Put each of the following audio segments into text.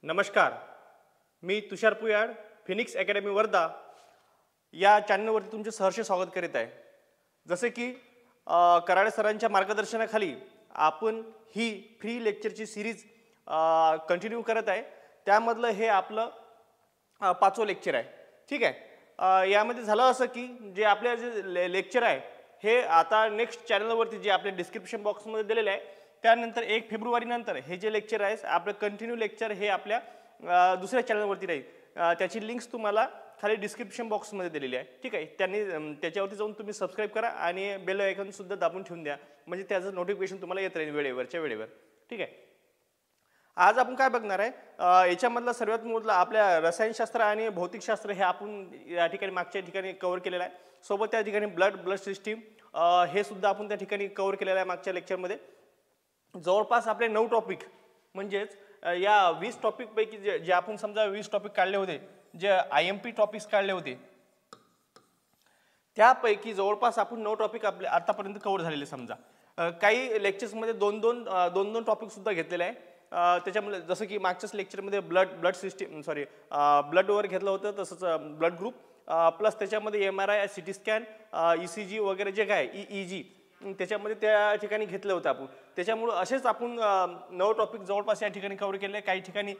नमस्कार, मी तुषार पुयाड, Phoenix academy Wardha या चॅनलवरती तुमचे सहर्ष स्वागत करीत आहे। जसे की कराडे सरांच्या मार्गदर्शनाखाली आपण ही फ्री लेक्चरची सिरीज कंटिन्यू करत आहे। त्यामधलं हे आपलं 5वं लेक्चर आहे। ठीक आहे, यामध्ये झालं असं की जे आपल्या जे लेक्चर आहे हे आता नेक्स्ट चॅनलवरती जे आपल्या डिस्क्रिप्शन बॉक्समध्ये दिलेलं आहे, त्यानंतर 1 फेब्रुवारी नंतर हे जे लेक्चर आहे आपलं कंटिन्यू लेक्चर हे आपल्या दुसऱ्या चॅनलवरती राहील। त्याची लिंक्स तुम्हाला खाली डिस्क्रिप्शन बॉक्समध्ये दिलेली आहे। ठीक आहे, त्याच्यावरती जाऊन तुम्ही सबस्क्राईब करा आणि बेल आयकॉन सुद्धा दाबून ठेवून द्या, म्हणजे त्याचं नोटिफिकेशन तुम्हाला येत राहील वेळेवरच्या वेळेवर। ठीक आहे, आज आपण काय बघणार आहे, याच्यामधला सर्वात मोठा आपल्या रसायनशास्त्र आणि भौतिकशास्त्र हे आपण या ठिकाणी मागच्या ठिकाणी कव्हर केलेलं आहे। सोबत त्या ठिकाणी ब्लड सिस्टीम हे सुद्धा आपण त्या ठिकाणी कव्हर केलेलं आहे मागच्या लेक्चरमध्ये। जवळपास आपले 9 टॉपिक, म्हणजेच या 20 टॉपिक पैकी जे आपण समजा 20 टॉपिक काढले होते, जे IMP टॉपिक्स काढले होते, त्यापैकी जवळपास आपण 9 टॉपिक आपले आतापर्यंत कव्हर झालेले समजा। काही लेक्चर्समध्ये दोन टॉपिक सुद्धा घेतलेले आहे। त्याच्यामुळे जसं की मागच्याच लेक्चरमध्ये ब्लडवर घेतलं होतं, तसंच ब्लड ग्रुप प्लस त्याच्यामध्ये MRI, CT स्कॅन, ECG वगैरे जे काय EEG त्याच्यामध्ये त्या ठिकाणी घेतलं होतं आपण। त्याच्यामुळे असेच आपण 9 टॉपिक जवळपास या ठिकाणी कव्हर केले। काही ठिकाणी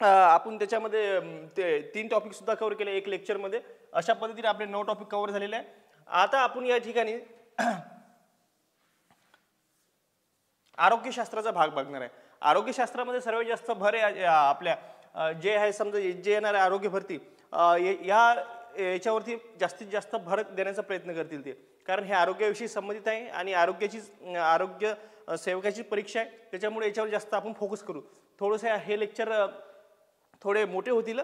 आपण त्याच्यामध्ये ते 3 टॉपिक सुद्धा कव्हर केले एक लेक्चरमध्ये। अशा पद्धतीने आपले 9 टॉपिक कव्हर झालेले आहे। आता आपण या ठिकाणी आरोग्यशास्त्राचा भाग बघणार आहे। आरोग्यशास्त्रामध्ये सर्वात जास्त भर आहे आपल्या जे आहे समजा जे येणारे आरोग्य भरती याच्यावरती जास्तीत जास्त भर देण्याचा प्रयत्न करतील ते, कारण हे आरोग्याविषयी संबंधित आहे आणि आरोग्य सेवकाची परीक्षा आहे। त्याच्यामुळे याच्यावर जास्त आपण फोकस करू। थोडंसं हे लेक्चर थोडे मोठे होतील,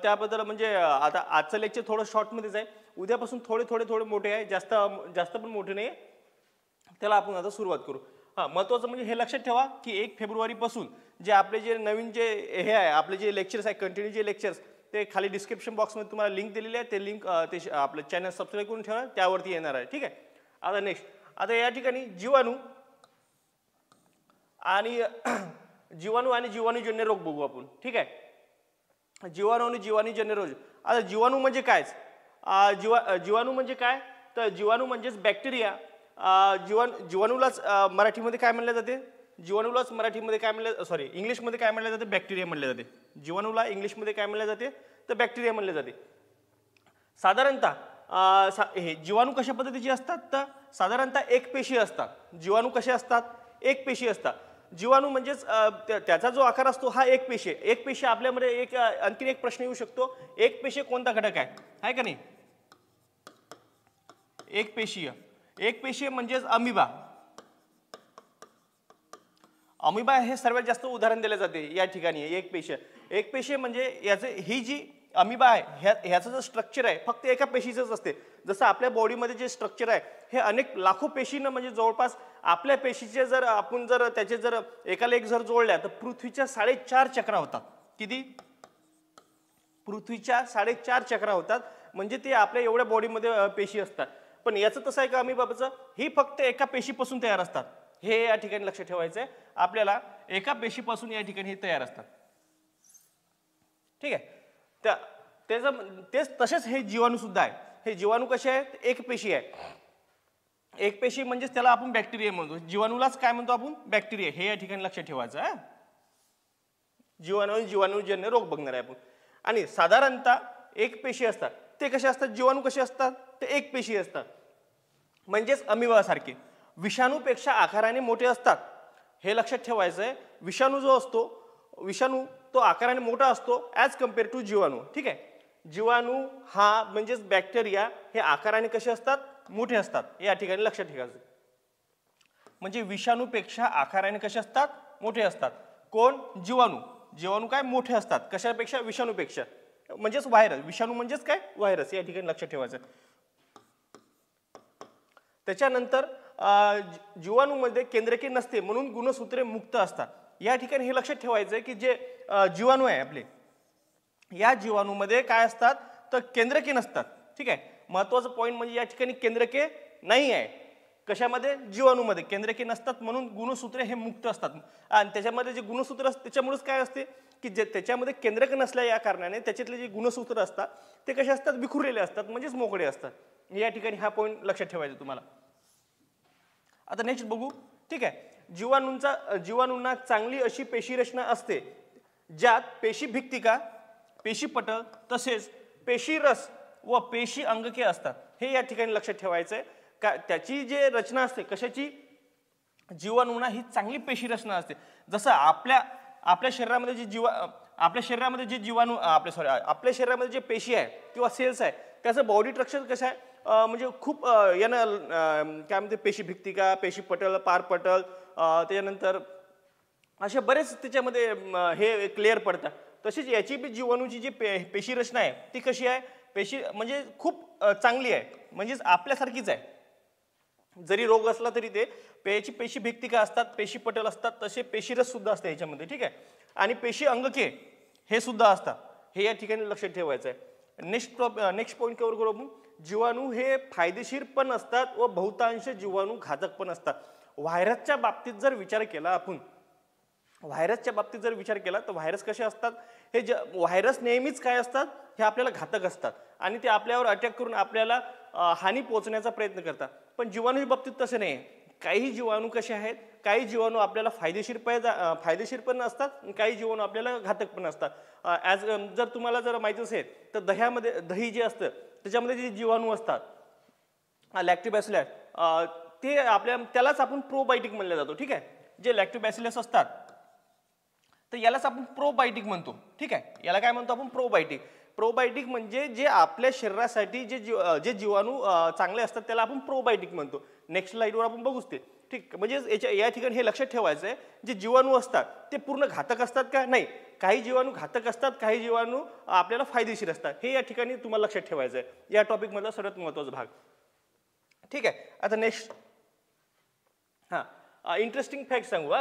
त्याबद्दल म्हणजे आता आजचं लेक्चर थोडं शॉर्टमध्येच आहे। उद्यापासून थोडे मोठे आहे, जास्त पण मोठे नाही, त्याला आपण आता सुरुवात करू। महत्त्वाचं म्हणजे हे लक्षात ठेवा की 1 फेब्रुवारीपासून जे आपले जे नवीन जे हे आहे आपले जे लेक्चर्स आहे कंटिन्यू जे लेक्चर्स, ते खाली डिस्क्रिप्शन बॉक्समध्ये तुम्हाला लिंक दिलेली आहे। ते लिंक ते आपलं चॅनल सबस्क्राईब करून ठेवा, त्यावरती येणार आहे। ठीक आहे, आता नेक्स्ट आता या ठिकाणी जीवाणू आणि जीवाणूजन्य रोग बघू आपण। ठीक आहे, जीवाणू आणि जीवाणूजन्य रोग। आता जीवाणू म्हणजे काय, जीवाणू म्हणजे काय, तर जीवाणू म्हणजेच बॅक्टेरिया। जीवाणूलाच मराठीमध्ये काय म्हणले जाते, जीवाणूलाच मराठीमध्ये काय म्हणले इंग्लिशमध्ये काय म्हणले जाते, बॅक्टेरिया म्हणले जाते। जीवाणूला इंग्लिशमध्ये काय म्हणले जाते, तर बॅक्टेरिया म्हणले जाते। साधारणतः हे जीवाणू कशा पद्धतीचे असतात, तर साधारणतः एकपेशीय असतात। जीवाणू कसे असतात, एकपेशीय असतात। जीवाणू म्हणजेच त्याचा जो आकार असतो हा एकपेशीय। एकपेशीय आपल्यामध्ये आणखीन एक प्रश्न येऊ शकतो, एकपेशीय कोणता घटक आहे का नाही? एकपेशीय म्हणजेच अमिबा। अमिबा हे सर्वात जास्त उदाहरण दिले जाते या ठिकाणी। एकपेशीय म्हणजे ही जी अमिबा आहे ह्याचं जे स्ट्रक्चर आहे फक्त एका पेशीचंच असते। जसं आपल्या बॉडीमध्ये जे स्ट्रक्चर आहे हे अनेक लाखो पेशींना, म्हणजे जवळपास आपल्या पेशीचे जर त्याचे एकाला एक जर जोडल्या तर पृथ्वीच्या 4.5 चक्रा होतात। किती? पृथ्वीच्या 4.5 चक्रा होतात, म्हणजे ते आपल्या एवढ्या बॉडीमध्ये पेशी असतात। पण याचं तसं आहे का अमिबाचं, ही फक्त एका पेशीपासून तयार असतात। हे या ठिकाणी लक्ष ठेवायचं आहे आपल्याला, एका पेशीपासून या ठिकाणी हे तयार असतात। ठीक आहे, तेच तसेच हे जीवाणू सुद्धा आहे। हे जीवाणू कसे आहेत, एकपेशी आहे। एकपेशी म्हणजेच त्याला आपण बॅक्टेरिया म्हणतो। जीवाणूलाच काय म्हणतो आपण, बॅक्टेरिया। हे या ठिकाणी लक्षात ठेवायचं आहे। जीवाणूजन्य रोग बघणार आहे आपण। आणि साधारणतः एकपेशी असतात। ते कसे असतात, जीवाणू कसे असतात, ते एकपेशी असतात, म्हणजेच अमिबा सारखे। विषाणूपेक्षा आकाराने मोठे असतात, हे लक्षात ठेवायचं आहे। विषाणू तो आकाराने मोठा असतो ॲज कम्पेअर टू जीवाणू। ठीक आहे, जीवाणू हा म्हणजेच बॅक्टेरिया हे आकाराने कसे असतात, मोठे असतात। या ठिकाणी लक्षात ठेवायचं, म्हणजे विषाणूपेक्षा आकाराने कसे असतात, मोठे असतात। कोण? जीवाणू काय मोठे असतात, कशापेक्षा? विषाणूपेक्षा, म्हणजेच व्हायरस। विषाणू म्हणजेच काय, व्हायरस। या ठिकाणी लक्षात ठेवायचं। त्याच्यानंतर जीवाणूमध्ये केंद्रके नसते म्हणून गुणसूत्रे मुक्त असतात। या ठिकाणी हे लक्षात ठेवायचं की जे जीवाणू आहे आपले, या जीवाणूमध्ये काय असतात, तर केंद्रके नसतात। ठीक आहे, महत्त्वाचं पॉईंट म्हणजे या ठिकाणी केंद्रके नाही आहे। कशामध्ये? जीवाणूमध्ये केंद्रके नसतात, म्हणून गुणसूत्रे हे मुक्त असतात। आणि त्याच्यामध्ये जे गुणसूत्र असते त्याच्यामुळेच काय असते, की जे त्याच्यामध्ये केंद्रक नसल्या या कारणाने त्याच्यातले जे गुणसूत्र असतात ते कसे असतात, विखुरलेले असतात, म्हणजेच मोकळे असतात। या ठिकाणी हा पॉईंट लक्षात ठेवायचा तुम्हाला। आता नेक्स्ट बघू, ठीक आहे। जीवाणूंना चांगली अशी पेशीरचना असते ज्यात पेशीभित्तिका, पेशीपटल तसेच पेशीरस व पेशी अंगके असतात। हे या ठिकाणी लक्षात ठेवायचं आहे का त्याची जे रचना असते कशाची, जीवाणूंना ही चांगली पेशीरचना असते। जसं आपल्या शरीरामध्ये जे जीवाणू आपल्या शरीरामध्ये जे पेशी आहे किंवा सेल्स आहे त्याचं बॉडी स्ट्रक्चर कसं आहे, म्हणजे खूप यानं काय म्हणते, पेशीभित्तिका, पेशीपटल, पारपटल, त्याच्यानंतर असे बरेच त्याच्यामध्ये हे क्लिअर पडतात। तशीच याची बी जीवाणूची जी पेशी रचना आहे ती कशी आहे, पेशी म्हणजे खूप चांगली आहे, म्हणजेच आपल्यासारखीच आहे। जरी रोग असला तरी ते पेशीभित्तिका असतात, पेशीपटल असतात, तसे पेशीरस सुद्धा असते याच्यामध्ये, ठीक आहे। आणि पेशी अंगके हे सुद्धा असतात, हे या ठिकाणी लक्षात ठेवायचं आहे। नेक्स्ट पॉईंट कव्हर करू आपण। जीवाणू हे फायदेशीर पण असतात व बहुतांश जीवाणू घातक पण असतात। व्हायरसच्या बाबतीत जर विचार केला तर व्हायरस कसे असतात, हे व्हायरस नेहमीच काय असतात, हे आपल्याला घातक असतात आणि ते आपल्यावर अटॅक करून आपल्याला हानी पोहोचण्याचा प्रयत्न करतात। पण जीवाणूच्या बाबतीत तसे नाही। काही जीवाणू कसे आहेत, काही जीवाणू आपल्याला फायदेशीर पण असतात, काही जीवाणू आपल्याला घातक पण असतात। जर तुम्हाला जर माहिती असेल तर दही जे असतं त्याच्यामध्ये जे जीवाणू असतात लॅक्टोबॅसिलस, ते त्यालाच आपण प्रोबायोटिक म्हणलं जातो, ठीक आहे। जे लॅक्टोबॅसिलस असतात तर यालाच आपण प्रोबायोटिक म्हणतो, ठीक आहे। याला काय म्हणतो आपण, प्रोबायोटिक म्हणजे जे आपल्या शरीरासाठी जे जीवाणू चांगले असतात त्याला आपण प्रोबायोटिक म्हणतो। नेक्स्ट स्लाइडवर आपण बघूच ते, ठीक। म्हणजे या ठिकाणी हे लक्षात ठेवायचं आहे, जे जीवाणू असतात ते पूर्ण घातक असतात का, नाही, काही जीवाणू घातक असतात, काही जीवाणू आपल्याला फायदेशीर असतात, हे या ठिकाणी तुम्हाला लक्षात ठेवायचं आहे। या टॉपिक मधला सर्वात महत्त्वाचा भाग, ठीक आहे। आता नेक्स्ट इंटरेस्टिंग फॅक्ट सांगू।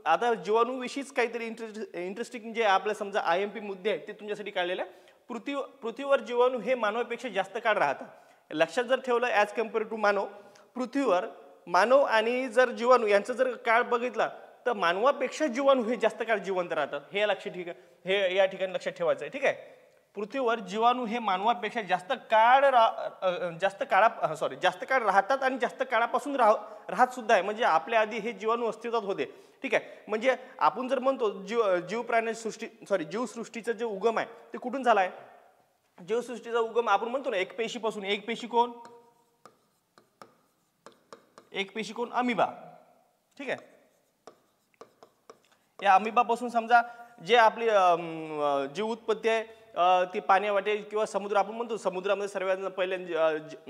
आता जीवाणूविषयीच काहीतरी इंटरेस्टिंग जे आपल्या समजा IMP मुद्दे आहेत ते तुमच्यासाठी काढलेले आहे। पृथ्वीवर जीवाणू हे मानवापेक्षा जास्त काळ राहतात। लक्षात जर ठेवलं ॲज कम्पेअर टू पृथ्वीवर मानव आणि जर जीवाणू यांचा जर काळ बघितला तर मानवापेक्षा जीवाणू हे जास्त काळ जिवंत राहतात, हे या ठिकाणी लक्षात ठेवायचं आहे, ठीक आहे। पृथ्वीवर जीवाणू हे मानवापेक्षा जास्त काळ राहतात आणि जास्त काळापासून राहत सुद्धा आहे, म्हणजे आपल्या आधी हे जीवाणू अस्तित्वात होते, ठीक आहे। म्हणजे आपण जर म्हणतो जीवसृष्टीचा जे उगम आहे ते कुठून झाला आहे, जीवसृष्टीचा उगम आपण म्हणतो ना एक पेशीपासून। एक पेशी कोण, अमिबा, ठीक आहे। या अमिबापासून समजा जे आपली जीव उत्पत्ती आहे ती पाण्यावाटे किंवा समुद्र, आपण म्हणतो समुद्रामध्ये सर्वात पहिले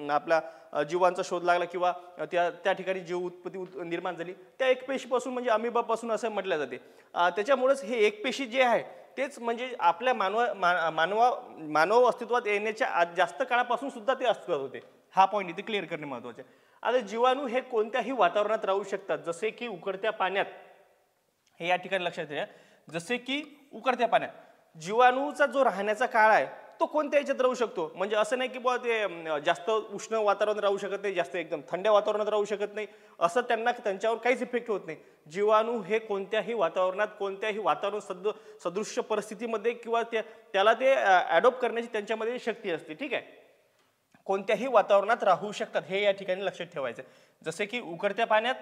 आपला जीवांचा शोध लागला किंवा त्या ठिकाणी जीव उत्पत्ती निर्माण झाली, त्या एक पेशीपासून म्हणजे अमिबापासून असं म्हटलं जाते। त्याच्यामुळेच हे एक पेशी जे आहे तेच म्हणजे आपल्या मानव अस्तित्वात येण्याच्या जास्त काळापासून सुद्धा ते अस्तित्वात होते। हा पॉईंट इथे क्लिअर करणे महत्त्वाचे आहे। आता जीवाणू हे कोणत्याही वातावरणात राहू शकतात, जसे की उकळत्या पाण्यात, हे या ठिकाणी लक्षात घ्या, जसे की उकळत्या पाण्यात जीवाणूचा जो राहण्याचा काळ आहे तो कोणत्या याच्यात राहू शकतो, म्हणजे असं नाही की बुवा ते जास्त उष्ण वातावरणात राहू शकत नाही, जास्त एकदम थंड वातावरणात राहू शकत नाही, असं त्यांच्यावर काहीच इफेक्ट होत नाही। जीवाणू हे कोणत्याही वातावरणात, कोणत्याही वातावरण सदृश्य परिस्थितीमध्ये किंवा त्याला ते ॲडॉप्ट करण्याची त्यांच्यामध्ये शक्ती असते, ठीक आहे। कोणत्याही वातावरणात राहू शकतात, हे या ठिकाणी लक्षात ठेवायचं। जसे की उकळत्या पाण्यात,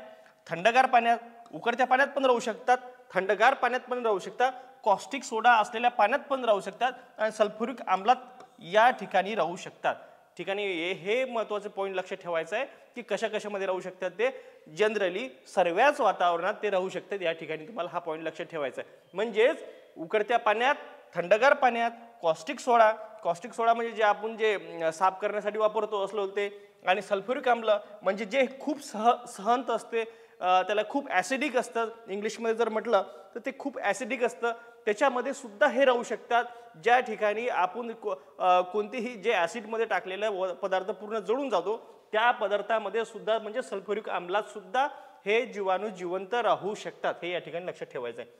थंडगार पाण्यात, उकळत्या पाण्यात पण राहू शकतात, थंडगार पाण्यात पण राहू शकतात, कॉस्टिक सोडा असलेल्या पाण्यात पण राहू शकतात आणि सल्फ्युरिक आम्लात या ठिकाणी राहू शकतात। ठिकाणी हे महत्त्वाचं पॉईंट लक्षात ठेवायचं आहे की कशामध्ये राहू शकतात, ते जनरली सर्वच वातावरणात ते राहू शकतात, या ठिकाणी तुम्हाला हा पॉईंट लक्षात ठेवायचा आहे। म्हणजेच उकळत्या पाण्यात, थंडगार पाण्यात, कॉस्टिक सोडा म्हणजे जे आपण जे साफ करण्यासाठी वापरतो असलं होते, आणि सल्फ्युरिक आम्ल म्हणजे जे खूप सहंत असते, त्याला खूप ॲसिडिक असतं, इंग्लिशमध्ये जर म्हटलं तर ते खूप ॲसिडिक असतं, त्याच्यामध्ये सुद्धा हे राहू शकतात। ज्या ठिकाणी आपण कोणतेही जे ॲसिडमध्ये टाकलेला पदार्थ पूर्ण जळून जातो त्या पदार्थामध्ये सुद्धा म्हणजे सल्फ्युरिक आम्लात सुद्धा हे जीवाणू जिवंत राहू शकतात, हे या ठिकाणी लक्षात ठेवायचं आहे।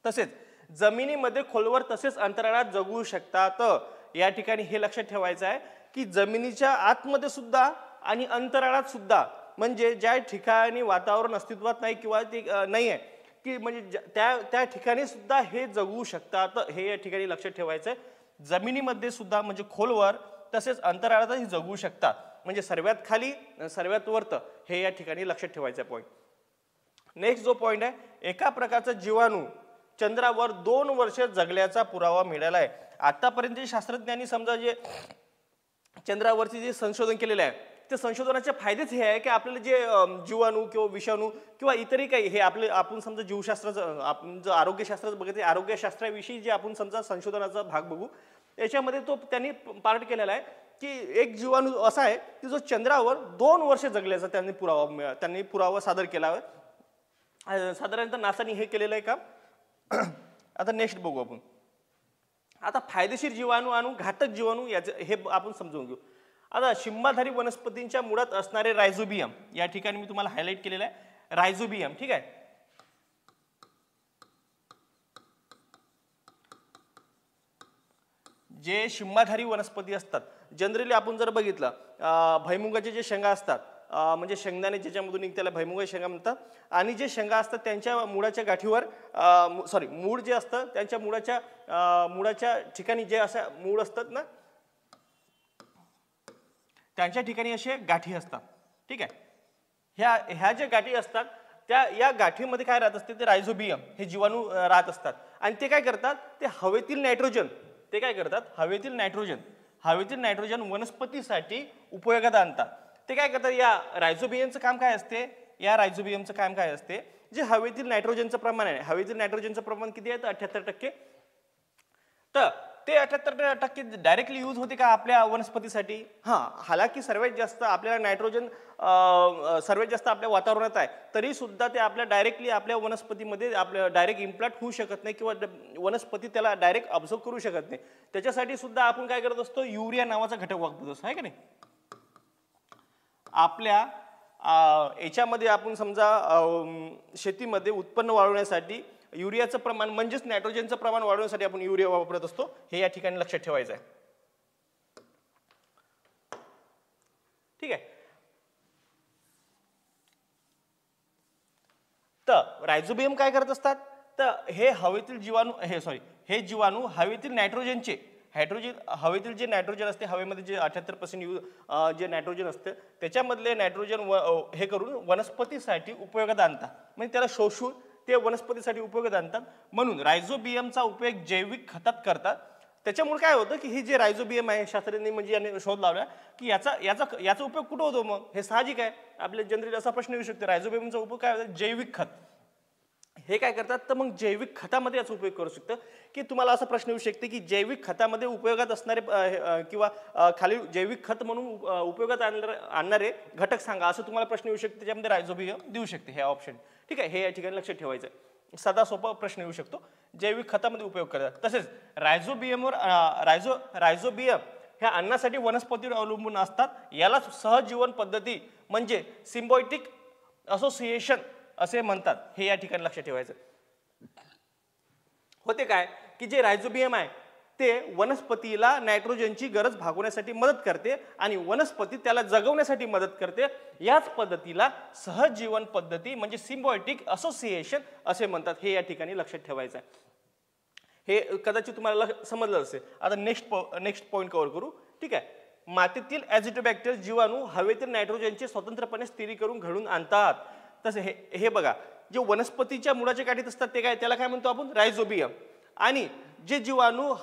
तसेच जमिनीमध्ये खोलवर तसेच अंतराळात जगू शकतात, या ठिकाणी हे लक्षात ठेवायचं आहे की जमिनीच्या आतमध्ये सुद्धा आणि अंतराळात सुद्धा, म्हणजे ज्या ठिकाणी वातावरण अस्तित्वात नाही किंवा ते नाही आहे की म्हणजे त्या त्या ठिकाणी सुद्धा हे जगू शकतात, हे या ठिकाणी लक्षात ठेवायचं आहे. जमिनीमध्ये सुद्धा म्हणजे खोलवर तसेच अंतराळातही जगू शकतात. म्हणजे सर्वात खाली सर्वात वरत हे या ठिकाणी लक्षात ठेवायचं पॉईंट. नेक्स्ट जो पॉईंट आहे, एका प्रकारचा जीवाणू चंद्रावर 2 वर्ष जगल्याचा पुरावा मिळाला आहे. आतापर्यंत शास्त्रज्ञांनी समजा जे चंद्रावरती जे संशोधन केलेलं आहे ते संशोधनाचे फायदेच हे आहे की आपल्याला जे जीवाणू किंवा विषाणू किंवा इतरही काही हे आपण समजा जीवशास्त्राचं आपण जर आरोग्यशास्त्राचं बघितलं आरोग्यशास्त्राविषयी जे आपण समजा संशोधनाचा भाग बघू याच्यामध्ये तो त्यांनी पार्ट केलेला आहे की एक जीवाणू असा आहे की जो चंद्रावर 2 वर्ष जगल्याचा त्यांनी पुरावा सादर केला आहे. साधारणतः नासाने हे केलेलं आहे का. आता नेक्स्ट बघू आपण. आता फायदेशीर जीवाणू आणि घातक जीवाणू याचं हे आपण समजून घेऊ. आता शिंबाधारी वनस्पतींच्या मुळात असणारे रायझोबियम या ठिकाणी मी तुम्हाला हायलाइट केलेलं आहे. रायझोबियम ठीक आहे. जे शिंबाधारी वनस्पती असतात जनरली आपण जर बघितलं भुईमुगाचे जे शेंगा असतात म्हणजे शेंगदाणे ज्याच्यामधून निघत्याला भुईमुगाच्या शेंगा म्हणतात आणि जे शेंगा असतात त्यांच्या मुळाच्या गाठीवर मूळ जे असतं त्यांच्या मुळाच्या ठिकाणी जे असं मूळ असतात ना त्यांच्या ठिकाणी असे गाठी असतात ठीक आहे. ह्या ज्या गाठी असतात त्या या गाठीमध्ये काय राहत असते ते रायझोबियम हे जीवाणू राहत असतात आणि ते काय करतात ते हवेतील नायट्रोजन वनस्पतीसाठी उपयोगात आणतात. ते काय करतात या रायझोबियमचं काम काय असते जे हवेतील नायट्रोजनचं प्रमाण आहे हवेतील नायट्रोजनचं प्रमाण किती आहे 78%. तर ते 78% डायरेक्टली यूज होते का आपल्या वनस्पतीसाठी. हालाकी सर्वात जास्त आपल्याला नायट्रोजन सर्वात जास्त आपल्या वातावरणात आहे तरी सुद्धा ते आपल्या डायरेक्टली आपल्या वनस्पतीमध्ये आपल्या डायरेक्ट इम्प्लांट होऊ शकत नाही किंवा वनस्पती त्याला डायरेक्ट ऑब्झर्व करू शकत नाही. त्याच्यासाठी सुद्धा आपण काय करत असतो युरिया नावाचा घटक वापरत असतो आहे का नाही. आपल्या याच्यामध्ये आपण समजा शेतीमध्ये उत्पन्न वाढवण्यासाठी युरियाचं प्रमाण म्हणजेच नायट्रोजनचं प्रमाण वाढवण्यासाठी आपण युरिया वापरत असतो हे या ठिकाणी लक्षात ठेवायचं आहे ठीक आहे. तर रायझोबियम काय करत असतात तर हे हवेतील जीवाणू हवेतील हवेतील जे नायट्रोजन असते हवेमध्ये जे 78% जे नायट्रोजन असते त्याच्यामधले नायट्रोजन हे करून वनस्पतीसाठी उपयोगात आणतात म्हणजे त्याला शोषून ते वनस्पतीसाठी उपयोगात आणतात. म्हणून रायझोबियमचा उपयोग जैविक खतात करतात. त्याच्यामुळे काय होतं की हे जे रायझोबियम आहे शास्त्रज्ञांनी म्हणजे याने शोध लावला की याचा उपयोग कुठं होतो. मग हे साहजिक आहे आपल्या जनरली असा प्रश्न येऊ शकतो रायझोबियमचा उपयोग काय होतो जैविक खत हे काय करतात तर मग जैविक खतामध्ये याचा उपयोग करू शकतं की तुम्हाला असा प्रश्न येऊ शकते की जैविक खतामध्ये उपयोगात असणारे किंवा खाली जैविक खत म्हणून उपयोगात आणणारे घटक सांगा असं तुम्हाला प्रश्न येऊ शकते. त्याच्यामध्ये रायझोबियम देऊ शकते हे ऑप्शन ठीक आहे. हे या ठिकाणी लक्षात ठेवायचं आहे. साधा सोपा प्रश्न येऊ शकतो जैविक खतामध्ये उपयोग करतात. तसेच रायझोबियम ह्या अन्नासाठी वनस्पतीवर अवलंबून असतात. याला सहजीवन पद्धती म्हणजे सिम्बायोटिक असोसिएशन असे म्हणतात हे या ठिकाणी लक्षात ठेवायचं. होते काय की जे रायझोबियम आहे ते वनस्पतीला नायट्रोजनची गरज भागवण्यासाठी मदत करते आणि वनस्पती त्याला जगवण्यासाठी मदत करते. याच पद्धतीला सहजीवन पद्धती म्हणजे सिम्बायोटिक असोसिएशन असे म्हणतात हे या ठिकाणी लक्षात ठेवायचं आहे. हे कदाचित तुम्हाला समजलं असेल. आता नेक्स्ट पॉईंट कव्हर करू ठीक आहे. मातीतील ॲझिटोबॅक्टर जीवाणू हवेतील नायट्रोजनचे स्वतंत्रपणे स्थिरीकरण घडवून आणतात. तसे हे बघा जे वनस्पतीच्या मुळाच्या गाठीत असतात ते काय त्याला काय म्हणतो आपण रायझोबियम आणि जे जीवाणू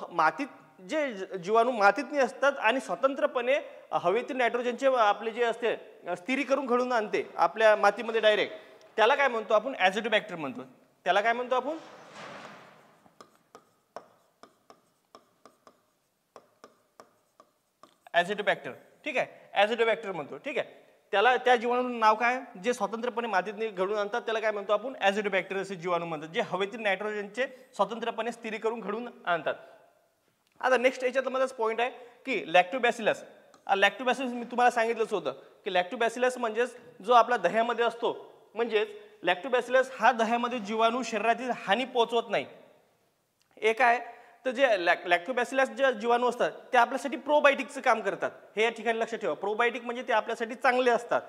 मातीत असतात आणि स्वतंत्रपणे हवेतील नायट्रोजनचे आपले जे असते स्थिरीकरण घडवून आणते आपल्या मातीमध्ये डायरेक्ट त्याला काय म्हणतो आपण ॲझिटोबॅक्टर म्हणतो. त्याला काय म्हणतो आपण ॲझिटोबॅक्टर ठीक आहे. ॲझिटोबॅक्टर म्हणतो ठीक आहे. त्याला त्या जीवाणूचं नाव काय जे स्वतंत्रपणे मातीत घडवून आणतात त्याला काय म्हणतो आपण ॲझिटोबॅक्टर असे जीवाणू म्हणतात जे हवेतील नायट्रोजनचे स्वतंत्रपणे स्थिरीकरण घडवून आणतात. आता नेक्स्ट याच्यात माझाच पॉईंट आहे की लॅक्टोबॅसिलस मी तुम्हाला सांगितलंच होतं की लॅक्टोबॅसिलस म्हणजेच जो आपला दह्यामध्ये असतो म्हणजेच लॅक्टोबॅसिलस हा दह्यामध्ये जीवाणू शरीरातील हानी पोहोचवत नाही. एक आहे तर जे लॅक्टोबॅसिलस जे जीवाणू असतात ते आपल्यासाठी प्रोबायोटिकचं काम करतात हे या ठिकाणी लक्षात ठेवा. प्रोबायोटिक म्हणजे ते आपल्यासाठी चांगले असतात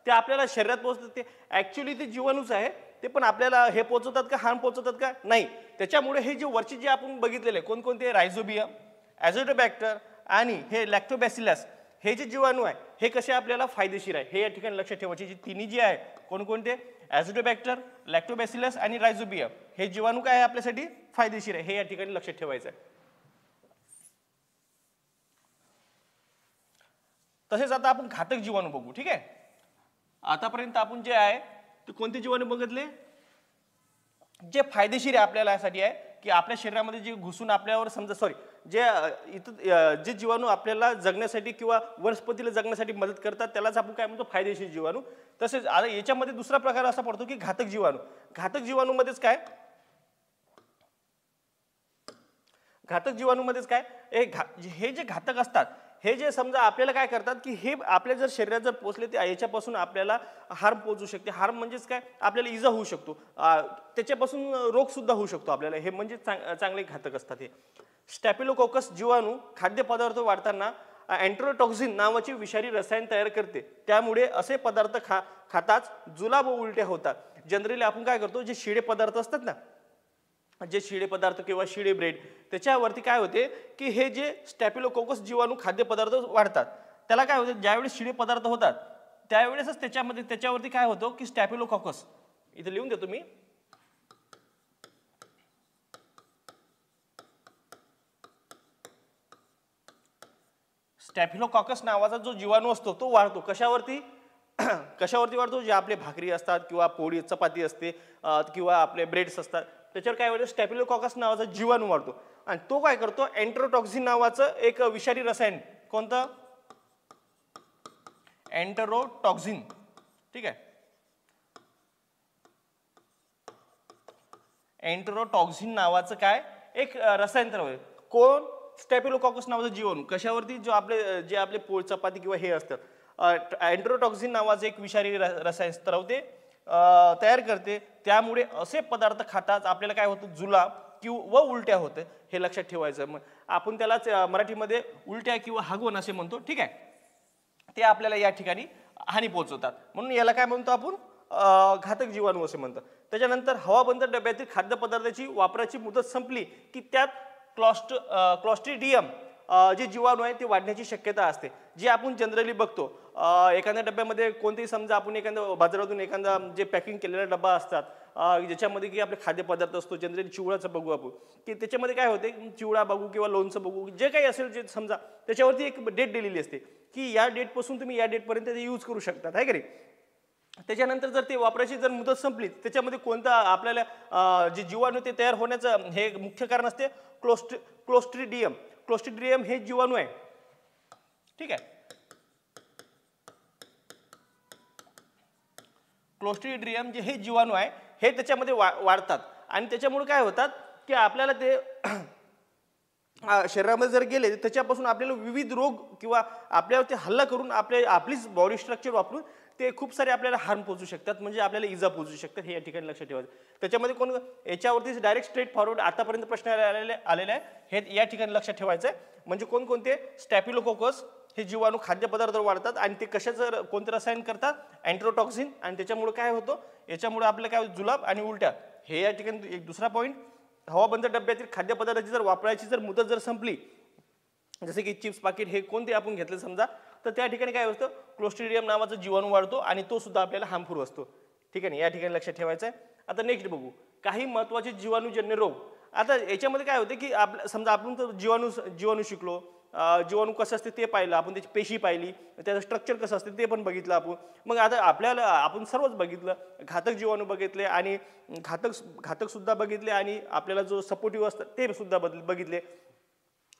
ते आपल्याला शरीरात पोहोचतात. ते ॲक्च्युली ते जीवाणूच आहे ते पण आपल्याला हे पोहोचवतात का, हार्म पोहोचवतात का, नाही. त्याच्यामुळे हे जे वरचे जे आपण बघितलेले कोणकोणते, रायझोबियम, ॲझोटोबॅक्टर आणि हे लॅक्टोबॅसिलस, हे जे जीवाणू आहे हे कसे आपल्याला फायदेशीर आहे हे या ठिकाणी लक्षात ठेवायचे. जी तिन्ही जी आहे कोणकोणते, ॲझोटोबॅक्टर, लॅक्टोबॅसिलस आणि रायझोबियम, हे जीवाणू काय आहे आपल्यासाठी फायदेशीर आहे हे या ठिकाणी लक्षात ठेवायचं आहे. तसेच आता आपण घातक जीवाणू बघू. ठीक आहे, आतापर्यंत आपण जे आहे ते कोणते जीवाणू बघितले, जे फायदेशीर आहे आपल्याला यासाठी आहे की आपल्या शरीरामध्ये जे घुसून आपल्यावर समजा जे इथं जे जीवाणू आपल्याला जगण्यासाठी किंवा वनस्पतीला जगण्यासाठी मदत करतात त्यालाच आपण काय म्हणतो, फायदेशीर जीवाणू. तसेच आता याच्यामध्ये दुसरा प्रकार असा पडतो की घातक जीवाणू. घातक जीवाणूमध्येच काय, घातक जीवाणूमध्येच काय, हे जे घातक असतात हे जे समजा आपल्याला काय करतात की हे आपल्या जर शरीरात जर पोचले ते याच्यापासून आपल्याला हार्म पोहोचू शकते. हार्म म्हणजेच काय, आपल्याला इजा होऊ शकतो, त्याच्यापासून रोग सुद्धा होऊ शकतो आपल्याला. हे म्हणजे चांगले घातक असतात. हे स्टॅफिलोकोकस जीवाणू खाद्यपदार्थ वाढताना अँट्रोटॉक्झिन नावाची विषारी रसायन तयार करते. त्यामुळे असे पदार्थ खाताच जुलाब व उलट्या होतात. जनरली आपण काय करतो, जे शिळे पदार्थ असतात ना, जे शिळे पदार्थ किंवा शिळे ब्रेड, त्याच्यावरती काय होते की हे जे स्टॅफिलोकोकस जीवाणू खाद्यपदार्थ वाढतात त्याला काय होते, ज्यावेळेस शिळे पदार्थ होतात त्यावेळेसच त्याच्यावरती काय होतं की स्टॅफिलोकोकस, इथे लिहून देतो मी, स्टॅफिलोकॉकस नावाचा जो जीवाणू असतो तो वाढतो. कशावरती कशावरती वाढतो, जे आपले भाकरी असतात किंवा पोळी चपाती असते किंवा आपले ब्रेड्स असतात त्याच्यावर काय होतं, स्टॅफिलोकॉकस नावाचा जीवाणू वाढतो. आणि तो काय करतो, एंटेरोटॉक्झिन नावाचं एक विषारी रसायन, कोणतं, एंटेरोटॉक्झिन. ठीक आहे, एंटेरोटॉक्झिन नावाचं काय एक रसायन तयार होते. कोण, स्टॅफिलोकॉकस नावाचं जीवाणू कशावरती, जे आपले पोळी चपाती किंवा हे असतात, एंटेरोटॉक्झिन नावाचं एक विषारी रसायन स्त्रवते, तयार करते. त्यामुळे असे पदार्थ खाताच आपल्याला काय होतं, जुलाब किंवा उलट्या होते. हे लक्षात ठेवायचं. मग आपण त्यालाच मराठीमध्ये उलट्या किंवा हागवण असे म्हणतो. ठीक आहे, ते आपल्याला या ठिकाणी हानी पोहोचवतात, म्हणून याला काय म्हणतो आपण, घातक जीवाणू असे म्हणतात. त्याच्यानंतर हवाबंद डब्यातील खाद्यपदार्थाची वापराची मुदत संपली की त्यात क्लॉस्ट्रिडियम जे जीवाणू आहे ते वाढण्याची शक्यता असते. जे आपण जनरली बघतो एखाद्या डब्यामध्ये कोणतेही, समजा आपण एखाद्या बाजारातून एखादा जे पॅकिंग केलेला डबा असतात ज्याच्यामध्ये की आपले खाद्यपदार्थ असतो, जनरली चिवळाचं बघू आपण की त्याच्यामध्ये काय होते, चिवळा बघू किंवा लोणचं बघू, जे काही असेल जे समजा त्याच्यावरती एक डेट दिलेली असते की या डेटपासून तुम्ही या डेटपर्यंत ते यूज करू शकतात, आहे का नाही. त्याच्यानंतर जर ते वापरायची जर मुदत संपली त्याच्यामध्ये कोणता आपल्याला जे जीवाणू ते तयार होण्याचं हे मुख्य कारण असते क्लोस्ट्रिडियम. क्लोस्ट्रिडियम हे जीवाणू आहे. ठीक आहे, क्लोस्ट्रिडियम जे हे जीवाणू आहे हे त्याच्यामध्ये वाढतात आणि त्याच्यामुळे काय होतात की आपल्याला ते शरीरामध्ये जर गेले त्याच्यापासून आपल्याला विविध रोग किंवा आपल्यावरती हल्ला करून आपलीच बॉडी स्ट्रक्चर वापरून ते खूप सारे आपल्याला हार्म पोहोचू शकतात, म्हणजे आपल्याला इजा पोहोचू शकतात. हे या ठिकाणी लक्षात ठेवायचं. त्याच्यामध्ये कोण याच्यावरती डायरेक्ट स्ट्रेट फॉरवर्ड आतापर्यंत प्रश्न आलेले आहे हे या ठिकाणी लक्षात ठेवायचं आहे. म्हणजे कोणकोणते, स्टॅफिलोकोकस हे जीवाणू खाद्यपदार्थ वाढतात आणि ते कशाचं कोणते रसायन करतात, एंट्रोटॉक्झिन, आणि त्याच्यामुळे काय होतं, याच्यामुळे आपल्याला काय जुलाब आणि उलट्या. हे या ठिकाणी एक दुसरा पॉईंट. हवाबंद डब्यातील खाद्यपदार्थाची जर वापरायची जर मुदत जर संपली, जसे की चिप्स पाकिट हे कोणते आपण घेतले समजा, तर त्या ठिकाणी काय होतं, क्लोस्ट्रिडियम नावाचा जीवाणू वाढतो आणि तो सुद्धा आपल्याला हार्मफुल असतो. ठीक आहे ना, या ठिकाणी लक्षात ठेवायचं आहे. आता नेक्स्ट बघू काही महत्त्वाचे जीवाणूजन्य रोग. आता याच्यामध्ये काय होते की समजा आपण तर जीवाणू शिकलो, जीवाणू कसं असते ते पाहिलं आपण, त्याची पेशी पाहिली, त्याचं स्ट्रक्चर कसं असते ते पण बघितलं आपण. मग आता आपल्याला आपण सर्वच बघितलं, घातक जीवाणू बघितले आणि घातक सुद्धा बघितले आणि आपल्याला जो सपोर्टिव्ह असतात ते सुद्धा बघितले.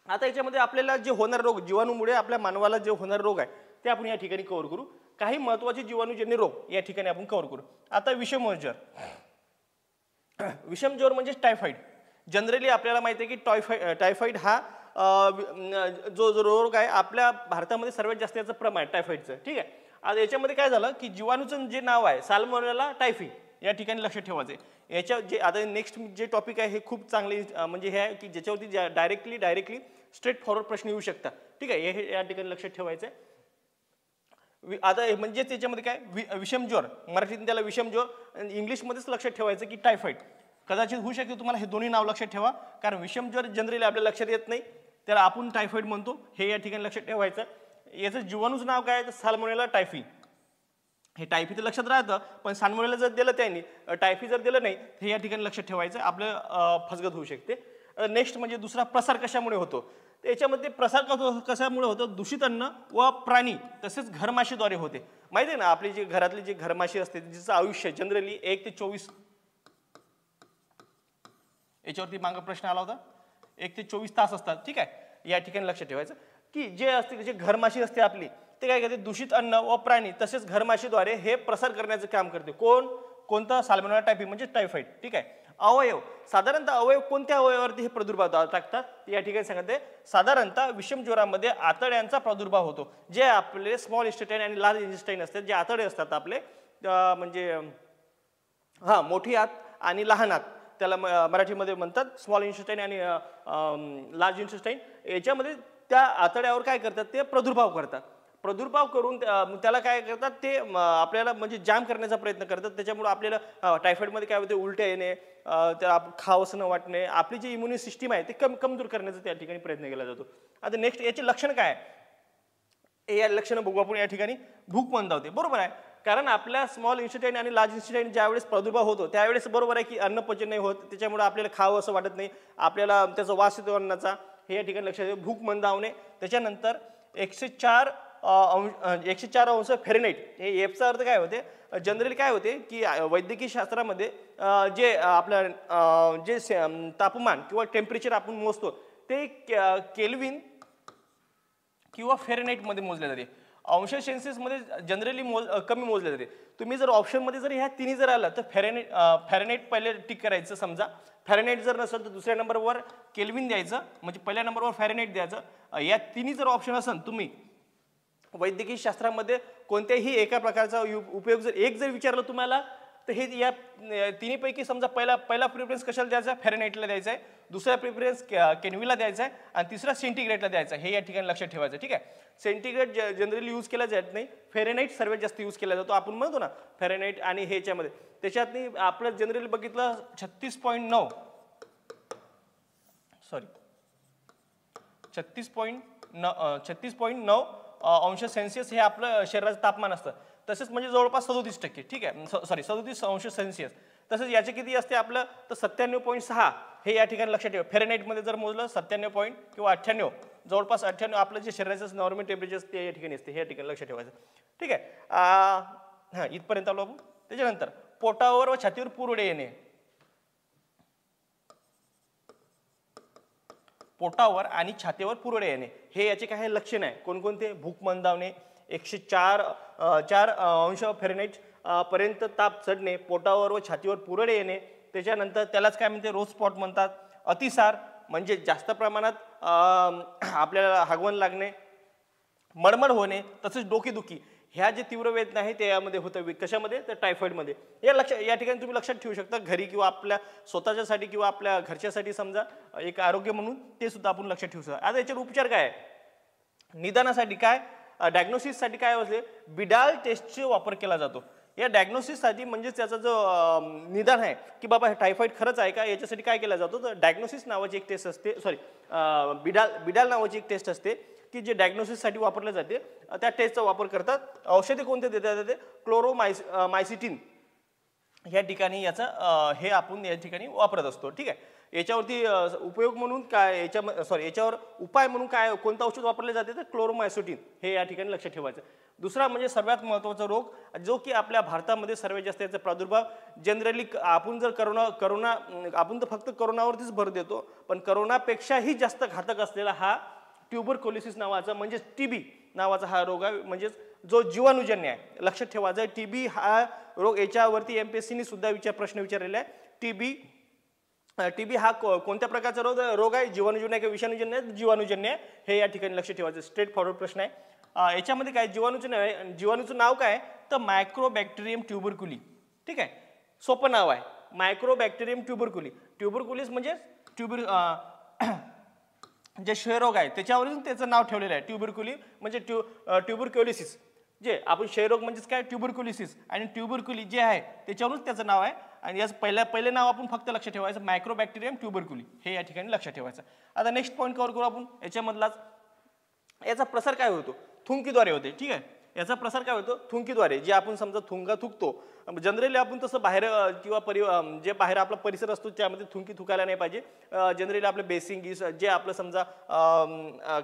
आता याच्यामध्ये आपल्याला जे होणारे रोग, जीवाणूमुळे आपल्या मानवाला जे होणारे रोग आहे ते आपण या ठिकाणी कव्हर करू. काही महत्त्वाचे जीवाणूजन्य रोग या ठिकाणी आपण कव्हर करू. आता विषमज्वर. विषमज्वर म्हणजे टायफॉइड. जनरली आपल्याला माहिती आहे की टायफॉइड हा जो रोग आहे आपल्या भारतामध्ये सर्वात जास्त याचं प्रमाण आहे टायफॉइडचं. ठीक आहे, आता याच्यामध्ये काय झालं की जीवाणूचं जे नाव आहे साल्मोनेला टायफी, या ठिकाणी लक्षात ठेवायचं आहे. याच्या जे आता नेक्स्ट जे टॉपिक आहे हे खूप चांगले म्हणजे हे आहे की ज्याच्यावरती डायरेक्टली स्ट्रेट फॉरवर्ड प्रश्न येऊ शकतात. ठीक आहे, हे या ठिकाणी लक्षात ठेवायचं आहे. आता म्हणजे त्याच्यामध्ये काय विषमज्वर, मराठीत त्याला विषमज्वर, इंग्लिशमध्येच लक्षात ठेवायचं की टायफॉइड. कदाचित होऊ शकते तुम्हाला हे दोन्ही नाव लक्षात ठेवा, कारण विषमज्वर जनरली आपल्या लक्षात येत नाही, त्याला आपण टायफॉइड म्हणतो, हे या ठिकाणी लक्षात ठेवायचं. याचं जीवाणूचं नाव काय आहे तर साल्मोनेला टायफी. हे टायफी तर लक्षात राहतं, पण साल्मोनेला जर दिलं त्यांनी, टायफी जर दिलं नाही, हे या ठिकाणी लक्षात ठेवायचं, आपलं फसगत होऊ शकते. नेक्स्ट म्हणजे दुसरा प्रसार कशामुळे होतो. याच्यामध्ये प्रसार कशामुळे होतो, दूषित अन्न व प्राणी तसेच घरमाशीद्वारे होते. माहिती आहे ना, आपली जी घरातली जी घरमाशी असते जिचं आयुष्य जनरली 1 ते 24, याच्यावरती मागं प्रश्न आला होता, 1 ते 24 तास असतात. ठीक आहे, या ठिकाणी लक्षात ठेवायचं की जे असते, जे घरमाशी असते आपली, ते काय करते, दूषित अन्न व प्राणी तसेच घरमाशीद्वारे हे प्रसार करण्याचं काम करते. कोणता साल्मोनेला टायफी म्हणजे टायफॉइड. ठीक आहे. अवयव, साधारणतः अवयव कोणत्या अवयवावरती हे प्रादुर्भाव टाकतात या ठिकाणी सांगते. साधारणतः विषमज्वरामध्ये आतड्यांचा प्रादुर्भाव होतो. जे आपले स्मॉल इंटेस्टाईन आणि लार्ज इंटेस्टाईन असतात, जे आतडे असतात आपले, म्हणजे मोठी आत आणि लहान आत, त्याला मराठीमध्ये म्हणतात स्मॉल इंटेस्टाईन आणि लार्ज इंटेस्टाईन. याच्यामध्ये त्या आतड्यावर काय करतात, ते प्रादुर्भाव करतात. प्रादुर्भाव करून त्याला काय करतात, ते आपल्याला म्हणजे जाम करण्याचा प्रयत्न करतात. त्याच्यामुळे आपल्याला टायफॉइडमध्ये काय होते, उलट्या येणे, त्याला खावंसं न वाटणे, आपली जी इम्युनी सिस्टीम आहे ते कमजोर करण्याचा त्या ठिकाणी प्रयत्न केला जातो. आता नेक्स्ट याचे लक्षण काय आहे, या लक्षणं बघू आपण. या ठिकाणी भूक मंदावते, बरोबर आहे, कारण आपल्या स्मॉल इंटेस्टाईन आणि लार्ज इंटेस्टाईन ज्यावेळेस प्रादुर्भाव होतो त्यावेळेस बरोबर आहे की अन्न पचन नाही होत, त्याच्यामुळे आपल्याला खावं असं वाटत नाही, आपल्याला त्याचा वास येतो अन्नाचा, हे या ठिकाणी लक्षात येतं. भूक मंदावणे, त्याच्यानंतर 104 अंश फॅरेनहाइट, हे एफचा अर्थ काय होते, जनरली काय होते की वैद्यकीय शास्त्रामध्ये जे आपलं जे तापमान किंवा टेम्परेचर आपण मोजतो ते केल्विन किंवा फॅरेनहाइटमध्ये मोजले जाते. अंश सेल्सिअसमध्ये जनरली कमी मोजले जाते. तुम्ही जर ऑप्शनमध्ये जर ह्या तिन्ही जर आलं तर फॅरेनहाइट पहिले टिक करायचं. समजा फॅरेनहाइट जर नसेल तर दुसऱ्या नंबरवर केल्विन द्यायचं, म्हणजे पहिल्या नंबरवर फॅरेनहाइट द्यायचं. या तिन्ही जर ऑप्शन असेल, तुम्ही वैद्यकीय शास्त्रामध्ये कोणत्याही एका प्रकारचा उपयोग जर एक जर विचारलं तुम्हाला, तर हे या तिन्हीपैकी समजा पहिला प्रिफरन्स कशाला द्यायचा, फॅरेनहाइटला द्यायचा आहे, दुसरा प्रिफरन्स केल्विनला द्यायचा आहे, आणि तिसरा सेंटीग्रेडला द्यायचा आहे. हे या ठिकाणी लक्षात ठेवायचं. ठीक आहे. सेंटीग्रेड जनरली यूज केला जात नाही, फॅरेनहाइट सर्वात जास्त यूज केला जातो. आपण म्हणतो ना फॅरेनहाइट, आणि ह्याच्यामध्ये त्याच्यातनी आपलं जनरली बघितलं 36.9 अंश सेल्सिअस हे आपलं शरीराचं तापमान असतं. तसेच म्हणजे जवळपास 37%. ठीक आहे, 37 अंश सेल्सिअस. तसंच याचे किती असते आपलं तर 97.6 हे या ठिकाणी लक्षात ठेवा. फॅरेनहाइटमध्ये जर मोजलं 97 किंवा 98, जवळपास 98 आपलं जे शरीराचं नॉर्मल टेम्परेचर ते या ठिकाणी असते. हे या ठिकाणी लक्षात ठेवायचं. ठीक आहे. इथपर्यंत आलो आपण. त्याच्यानंतर पोटावर व छातीवर पुरडे येणे. पोटावर आणि छातीवर पुरडे येणे हे याचे काही लक्षण आहे. कोणकोणते, भूक मंदावणे, 104 अंश फॅरेनहाइट पर्यंत ताप चढणे, पोटावर व छातीवर पुरडे येणे, त्याच्यानंतर त्यालाच काय म्हणते, रोज स्पॉट म्हणतात. अतिसार म्हणजे जास्त प्रमाणात आपल्याला हागवण लागणे, मळमळ होणे, तसेच डोकेदुखी, ह्या जे तीव्र वेदना आहे ते यामध्ये होतं. कशामध्ये तर टायफॉइडमध्ये. या ठिकाणी तुम्ही लक्षात ठेवू शकता, घरी किंवा आपल्या स्वतःच्यासाठी किंवा आपल्या घरच्यासाठी समजा एक आरोग्य म्हणून ते सुद्धा आपण लक्षात ठेवू शकतो. आता याच्यावर उपचार काय आहे, निदानासाठी काय, डायग्नोसिससाठी काय असले, बिडाल टेस्टचा वापर केला जातो. या डायग्नोसिससाठी म्हणजे त्याचा जो निदान आहे की बाबा हे टायफॉइड खरंच आहे का, याच्यासाठी काय केला जातो तर डायग्नोसिस नावाची एक टेस्ट असते, बिडाल नावाची एक टेस्ट असते की जे डायग्नोसिससाठी वापरले जाते. त्या टेस्टचा वापर करतात. औषधे कोणते देतात ते क्लोरोमायसिटिन या ठिकाणी याचा हे आपण या ठिकाणी वापरत असतो. ठीक आहे. याच्यावरती उपयोग म्हणून काय, याच्यावर उपाय म्हणून काय कोणतं औषध वापरले जाते तर क्लोरोमायसिटिन हे या ठिकाणी लक्षात ठेवायचं. दुसरा म्हणजे सर्वात महत्त्वाचा रोग जो की आपल्या भारतामध्ये सर्वात जास्त याचा प्रादुर्भाव जनरली आपण जर करोना आपण तर फक्त करोनावरतीच भर देतो, पण करोनापेक्षाही जास्त घातक असलेला हा ट्युबरक्युलोसिस नावाचा म्हणजे टीबी नावाचा हा रोग आहे, म्हणजे जो जीवाणूजन्य आहे. लक्षात ठेवायचं, टीबी हा रोग याच्यावरती एमपीएससीने सुद्धा प्रश्न विचारलेला आहे. टीबी हा कोणत्या प्रकारचा रोग आहे, जीवाणूजन्य का विषाणूजन्य, जीवाणूजन्य हे या ठिकाणी लक्षात ठेवायचं. स्ट्रेट फॉरवर्ड प्रश्न आहे. याच्यामध्ये काय जीवाणूचं नाव काय तर मायक्रोबॅक्टेरियम ट्युबरक्युली. ठीक आहे, सोपं नाव आहे मायक्रोबॅक्टेरियम ट्युबरक्युली. ट्युबरक्युलिस म्हणजे जे क्षयरोग आहे त्याच्यावरून त्याचं नाव ठेवलेलं आहे. ट्युबरक्युली म्हणजे ट्युबरक्युलोसिस. जे आपण क्षयरोग म्हणजेच काय ट्युबरक्युलिसिस आणि ट्युबरक्युली जे आहे त्याच्यावरूनच त्याचं नाव आहे आणि याचं पहिले नाव आपण फक्त लक्षात ठेवायचं मायक्रोबॅक्टेरियम ट्युबरक्युली हे या ठिकाणी लक्षात ठेवायचं. आता नेक्स्ट पॉईंट कव्हर करू आपण याच्यामधलाच. याचा प्रसार काय होतो थुंकीद्वारे होते. ठीक आहे, याचा प्रसार काय होतो थुंकीद्वारे. जे आपण समजा थुंका थुकतो जनरली आपण तसं बाहेर किंवा जे बाहेर आपला परिसर असतो त्यामध्ये थुंकी थुकायला नाही पाहिजे. जनरली आपलं बेसिंग जे आपलं समजा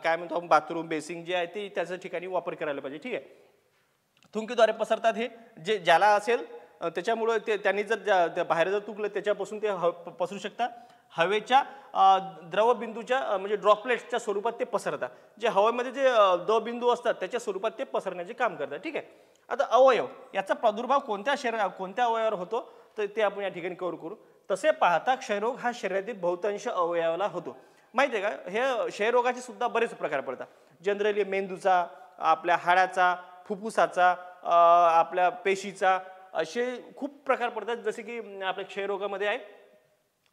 काय म्हणतो आपण बाथरूम बेसिंग जे आहे ते त्याच्या ठिकाणी वापर करायला पाहिजे. ठीक आहे, थुंकीद्वारे पसरतात हे. जे ज्याला असेल त्याच्यामुळं त्यांनी जर बाहेर जर तुकलं त्याच्यापासून ते पसरू शकतात. हवेच्या द्रवबिंदूच्या म्हणजे ड्रॉपलेट्सच्या स्वरूपात ते पसरतात. जे हवेमध्ये जे द्रवबिंदू असतात त्याच्या स्वरूपात ते पसरण्याचे काम करतात. ठीक आहे, आता अवयव याचा प्रादुर्भाव कोणत्या अवयवावर होतो तर ते आपण या ठिकाणी कव्हर करू. तसे पाहता क्षयरोग हा शरीरातील बहुतांश अवयवाला होतो. माहिती आहे का, हे क्षयरोगाचे सुद्धा बरेच प्रकार पडतात. जनरली मेंदूचा, आपल्या हाडाचा, फुफ्फुसाचा, आपल्या पेशीचा, असे खूप प्रकार पडतात. जसे की आपल्या क्षयरोगामध्ये आहे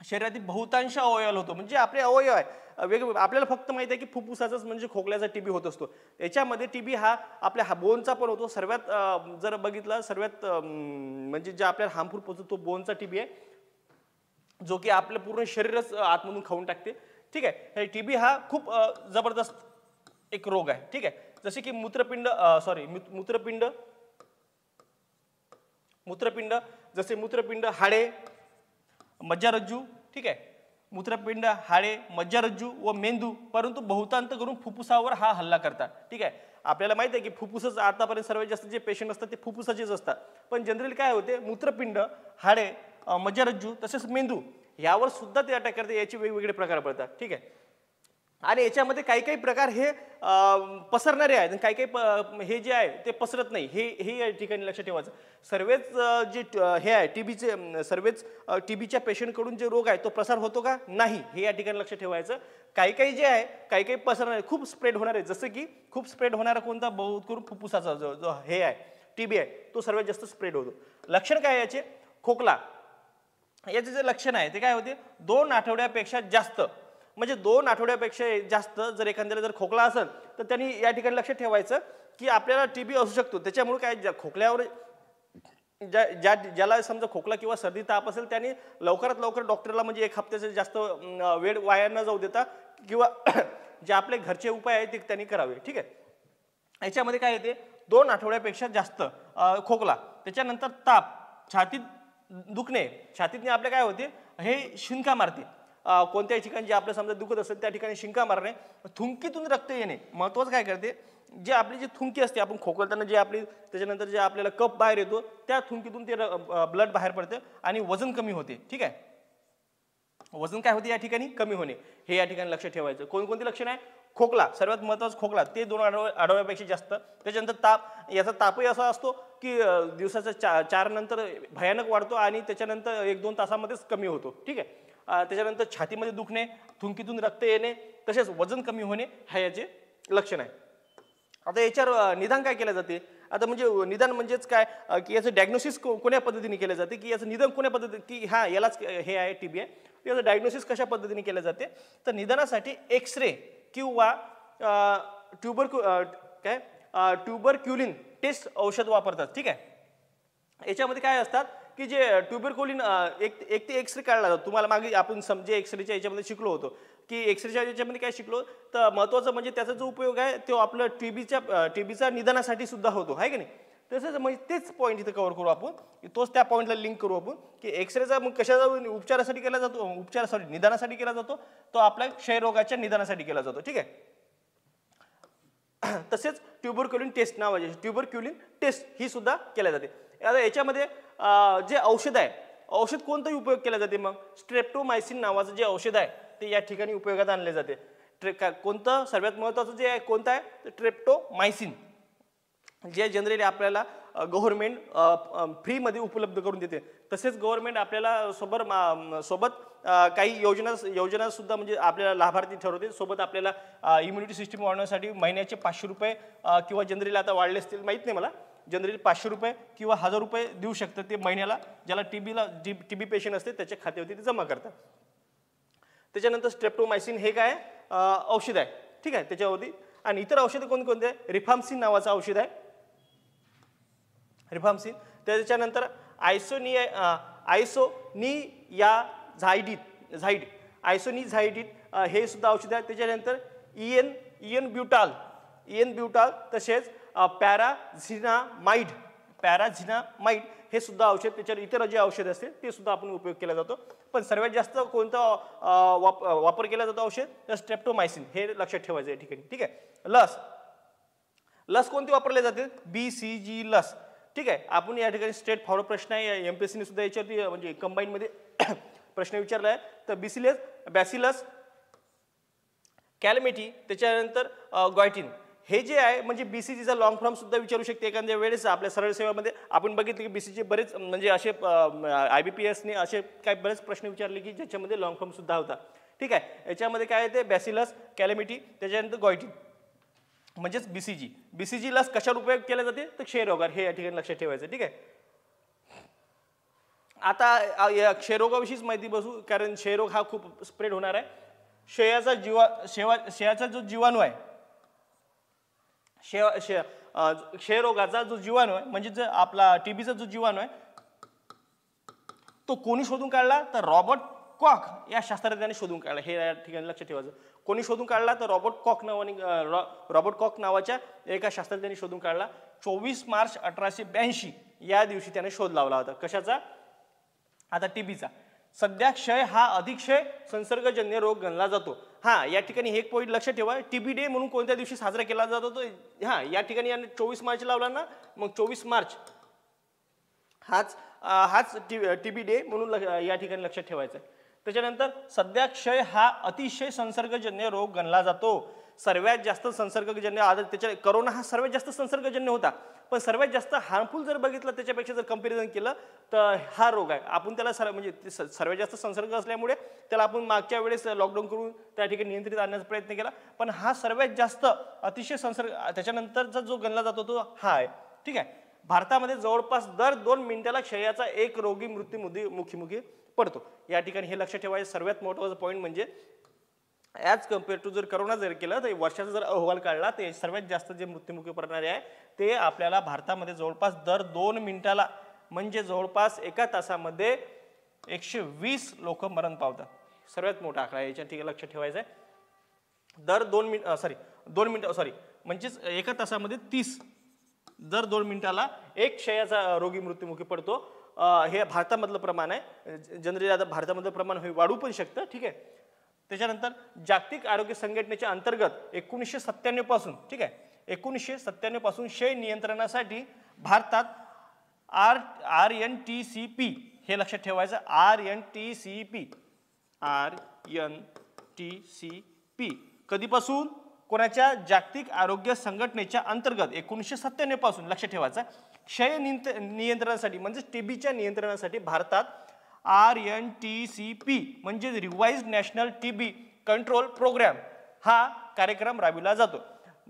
शरीरातील बहुतांश अवयवाला होतो. म्हणजे आपले अवयव आहे वेगवेगळे. आपल्याला फक्त माहिती आहे की फुफ्फुसाचाच म्हणजे खोकल्याचा टीबी होत असतो. याच्यामध्ये टीबी हा आपल्या बोनचा पण होतो. सर्वात जर बघितलं सर्वात म्हणजे जे आपल्याला हार्मफुल पोहोचतो तो बोनचा टीबी आहे, जो की आपलं पूर्ण शरीरच आतमधून खाऊन टाकते. ठीक आहे, हे टीबी हा खूप जबरदस्त एक रोग आहे. ठीक आहे, जसे की मूत्रपिंड जसे मूत्रपिंड, हाडे, मज्जारज्जू. ठीक आहे, मूत्रपिंड, हाडे, मज्जारज्जू व मेंदू, परंतु बहुतांत करून फुफ्फुसावर हा हल्ला करतात. ठीक आहे, आपल्याला माहिती आहे की फुफ्फुसच आतापर्यंत सर्वात जास्त जे पेशंट असतात ते फुफ्फुसाचेच असतात. पण जनरली काय होते मूत्रपिंड, हाडे, मज्जारज्जू तसेच मेंदू यावर सुद्धा ते अटॅक करते. याचे वेगवेगळे प्रकार पडतात. ठीक आहे, आणि याच्यामध्ये काही काही प्रकार हे पसरणारे आहेत, काही काही हे जे आहे ते पसरत नाही. हे या ठिकाणी लक्षात ठेवायचं. सर्वच जे हे आहे टीबीचे, सर्वच टीबीच्या पेशंटकडून जे रोग आहे तो प्रसार होतो का नाही हे या ठिकाणी लक्षात ठेवायचं. काही काही जे आहे काही काही पसरणारे खूप स्प्रेड होणार आहे. जसं की खूप स्प्रेड होणारा कोणता बहुत करून फुफ्फुसाचा जो हे आहे टीबी आहे तो सर्वात जास्त स्प्रेड होतो. लक्षण काय याचे, खोकला. याचे जे लक्षण आहे ते काय होते 2 आठवड्यापेक्षा जास्त, म्हणजे 2 आठवड्यापेक्षा जास्त जर एखाद्याला जर खोकला असेल तर त्यांनी या ठिकाणी लक्षात ठेवायचं की आपल्याला टीबी असू शकतो. त्याच्यामुळे काय खोकल्यावर ज्याला समजा खोकला किंवा सर्दी ताप असेल त्यांनी लवकरात लवकर डॉक्टरला म्हणजे 1 हफ्त्याचा जास्त वेळ वाया न जाऊ देता किंवा जे आपले घरचे उपाय आहेत ते त्यांनी करावे. ठीक आहे, याच्यामध्ये काय येते 2 आठवड्यापेक्षा जास्त खोकला, त्याच्यानंतर ताप, छातीत दुखणे. छातीतने आपल्या काय होते हे शिंका मारते. कोणत्याही ठिकाणी जे आपलं समजा दुखत असेल त्या ठिकाणी शिंका मारणे. थुंकीतून रक्त येणे. महत्त्वाचं काय करते, जे आपली जी थुंकी असते आपण खोकलताना जे आपली त्याच्यानंतर जे आपल्याला कफ बाहेर येतो त्या थुंकीतून ते ब्लड बाहेर पडते आणि वजन कमी होते. ठीक आहे, वजन काय होते या ठिकाणी कमी होणे. हे या ठिकाणी लक्षात ठेवायचं. कोणकोणती लक्षण आहे, खोकला सर्वात महत्त्वाचं खोकला ते 2 आठवड्यापेक्षा जास्त. त्याच्यानंतर ताप. याचा तापही असा असतो की दिवसाच्या 4 नंतर भयानक वाढतो आणि त्याच्यानंतर 1-2 तासामध्येच कमी होतो. ठीक आहे, त्याच्यानंतर छातीमध्ये दुखणे, थुंकीतून रक्त येणे तसेच वजन कमी होणे हा याचे लक्षण आहे. आता याच्यावर निदान काय केलं जाते. आता म्हणजे निदान म्हणजेच काय की याचं डायग्नोसिस कोण्या पद्धतीने केलं जाते, की याचं निदान कोण्या पद्धतीने की हा यालाच हे आहे टीबी आहे, याचं डायग्नोसिस कशा पद्धतीने केलं जाते. तर निदानासाठी एक्सरे किंवा ट्युबरक्युलिन टेस्ट औषध वापरतात. ठीक आहे, याच्यामध्ये काय असतात की जे ट्युबरक्युलिन एक ते एक्सरे काढला जातो. तुम्हाला मागे आपण समजे एक्सरेच्या याच्यामध्ये शिकलो होतो की एक्सरेच्या याच्यामध्ये काय शिकलो तर महत्त्वाचं म्हणजे त्याचा जो उपयोग आहे तो आपलं टीबीचा निदानासाठी सुद्धा होतो आहे की नाही. तसंच म्हणजे तेच पॉईंट इथं कव्हर करू आपण, तोच त्या पॉईंटला लिंक करू आपण की एक्सरेचा मग कशाचा उपचारासाठी केला जातो, निदानासाठी केला जातो, तो आपल्या क्षयरोगाच्या निदानासाठी केला जातो. ठीक आहे, तसेच ट्युबरक्युलिन टेस्ट नावाची ट्युबरक्युलिन टेस्ट ही सुद्धा केल्या जाते. आता याच्यामध्ये जे औषध आहे, औषध कोणताही उपयोग केला जाते. मग स्ट्रेप्टोमायसिन नावाचं जे औषध आहे ते या ठिकाणी उपयोगात आणले जाते. कोणतं सर्वात महत्त्वाचं जे आहे कोणतं आहे ट्रेप्टोमायसिन, जे जनरली आपल्याला गव्हर्नमेंट फ्रीमध्ये उपलब्ध करून देते. तसेच गव्हर्नमेंट आपल्याला सोबत काही योजना सुद्धा म्हणजे आपल्याला लाभार्थी ठरवते. सोबत आपल्याला इम्युनिटी सिस्टीम वाढवण्यासाठी महिन्याचे 500 रुपये किंवा जनरली आता वाढले असतील माहीत नाही मला, जनरली 500 रुपये किंवा 1000 रुपये देऊ शकतात ते महिन्याला, ज्याला टीबी पेशंट असते त्याच्या खात्यावरती ते जमा करतात. त्याच्यानंतर स्ट्रेप्टोमायसिन हे काय औषध आहे. ठीक आहे, त्याच्यावरती आणि इतर औषधं कोणकोणते आहे, रिफाम्सिन नावाचं औषध आहे. रिफाम्सिन. त्याच्यानंतर आयसोनिझाइडिट हे सुद्धा औषध आहे. त्याच्यानंतर इएन ब्युटाल तसेच पॅराझिनामाइड हे सुद्धा औषध. त्याच्यावर इतर जे औषध असते ते सुद्धा आपण उपयोग केला जातो. पण सर्वात जास्त कोणता वापर केला जातो औषध, तर स्ट्रेप्टोमायसिन हे लक्षात ठेवायचं या ठिकाणी. ठीक आहे. लस कोणती वापरले जाते, BCG लस. ठीक आहे. आपण या ठिकाणी स्ट्रेट फॉरवर्ड प्रश्न आहे, एमपीएससीने सुद्धा याच्यावरती म्हणजे कंबाईन मध्ये प्रश्न विचारला आहे. तर बॅसिलस कॅलमेटी त्याच्यानंतर गॉयटिन हे जे आहे म्हणजे BCGचा लॉंग फॉर्म सुद्धा विचारू शकते एखाद्या वेळेस. आपल्या सरळ सेवामध्ये आपण बघितलं की BCG बरेच म्हणजे असे IBPSने असे काही बरेच प्रश्न विचारले की ज्याच्यामध्ये लॉंग फॉर्म सुद्धा होता. ठीक आहे. याच्यामध्ये काय आहे ते बॅसिलस कॅलमेटी त्याच्यानंतर गॉयटिन म्हणजेच BCG लस कशावर उपयोग केला जाते, तर क्षयरोगावर हे या ठिकाणी लक्षात ठेवायचं. ठीक आहे. आता या क्षयरोगाविषयीच माहिती बसू, कारण क्षयरोग हा खूप स्प्रेड होणार आहे. शेळ्याचा जो जीवाणू आहे, क्षयरोगाचा जो जीवाणू आहे म्हणजे जो आपला टीबीचा जो जीवाणू आहे तो कोणी शोधून काढला, तर रॉबर्ट कॉक या शास्त्रज्ञाने शोधून काढला. हे या ठिकाणी लक्षात ठेवायचं. कोणी शोधून काढला, तर रॉबर्ट कॉक नावाच्या एका शास्त्रज्ञाने शोधून काढला. 24 मार्च 1882 या दिवशी त्याने शोध लावला होता. कशाचा, आता टीबीचा. सध्या क्षय हा अधिक्षय संसर्गजन्य रोग गणला जातो. या ठिकाणी एक पॉईंट लक्षात ठेवा, टीबी डे म्हणून कोणत्या दिवशी साजरा केला जातो, तो या ठिकाणी याने 24 मार्च लावला ना, मग 24 मार्च हाच टीबी डे म्हणून या ठिकाणी लक्षात ठेवायचा आहे. त्याच्यानंतर सध्या क्षय हा अतिशय संसर्गजन्य रोग गणला जातो. सर्वात जास्त संसर्गजन्य त्याच्या करोना हा सर्वात जास्त संसर्गजन्य होता, पण सर्वात जास्त हार्मफुल जर बघितलं त्याच्यापेक्षा जर कंपॅरिझन केलं तर हा रोग आहे. आपण त्याला म्हणजे सर्वात जास्त संसर्ग असल्यामुळे त्याला आपण मागच्या वेळेस लॉकडाऊन करून त्या ठिकाणी नियंत्रित आणण्याचा प्रयत्न केला, पण हा सर्वात जास्त अतिशय संसर्ग त्याच्यानंतरचा जो गणला जातो तो हा आहे. ठीक आहे. भारतामध्ये जवळपास दर 2 मिनिटाला क्षयाचा एक रोगी मृत्युमुखी पडतो. या ठिकाणी हे लक्षात ठेवायचं. सर्वात महत्त्वाचा पॉईंट म्हणजे ॲज कम्पेअर टू जर करोना जर केलं तर वर्षाचा जर अहवाल काढला ते सर्वात जास्त जे मृत्युमुखी पडणारे आहे ते आपल्याला भारतामध्ये जवळपास दर 2 मिनिटाला म्हणजे जवळपास एका तासामध्ये 120 लोक मरण पावतात. सर्वात मोठा आकडा याच्या ठिकाणी लक्षात ठेवायचा आहे. दर 2 मिनिट म्हणजेच एका तासामध्ये 30 दर 2 मिनिटाला एक क्षयाचा रोगी मृत्युमुखी पडतो. हे भारतामधलं प्रमाण आहे. जनरली आता भारतामधलं प्रमाण हे वाढू पण शकतं. ठीक आहे. त्याच्यानंतर जागतिक आरोग्य संघटनेच्या अंतर्गत 1997 पासून 1997 पासून क्षय नियंत्रणासाठी भारतात RNTCP हे लक्षात ठेवायचं. RNTCP कधीपासून, कोणाच्या, जागतिक आरोग्य संघटनेच्या अंतर्गत 1997 पासून लक्षात ठेवायचं. क्षय नियंत्रणासाठी म्हणजे टीबीच्या नियंत्रणासाठी भारतात RNTCP म्हणजे revised national TB control programme हा कार्यक्रम राबविला जातो.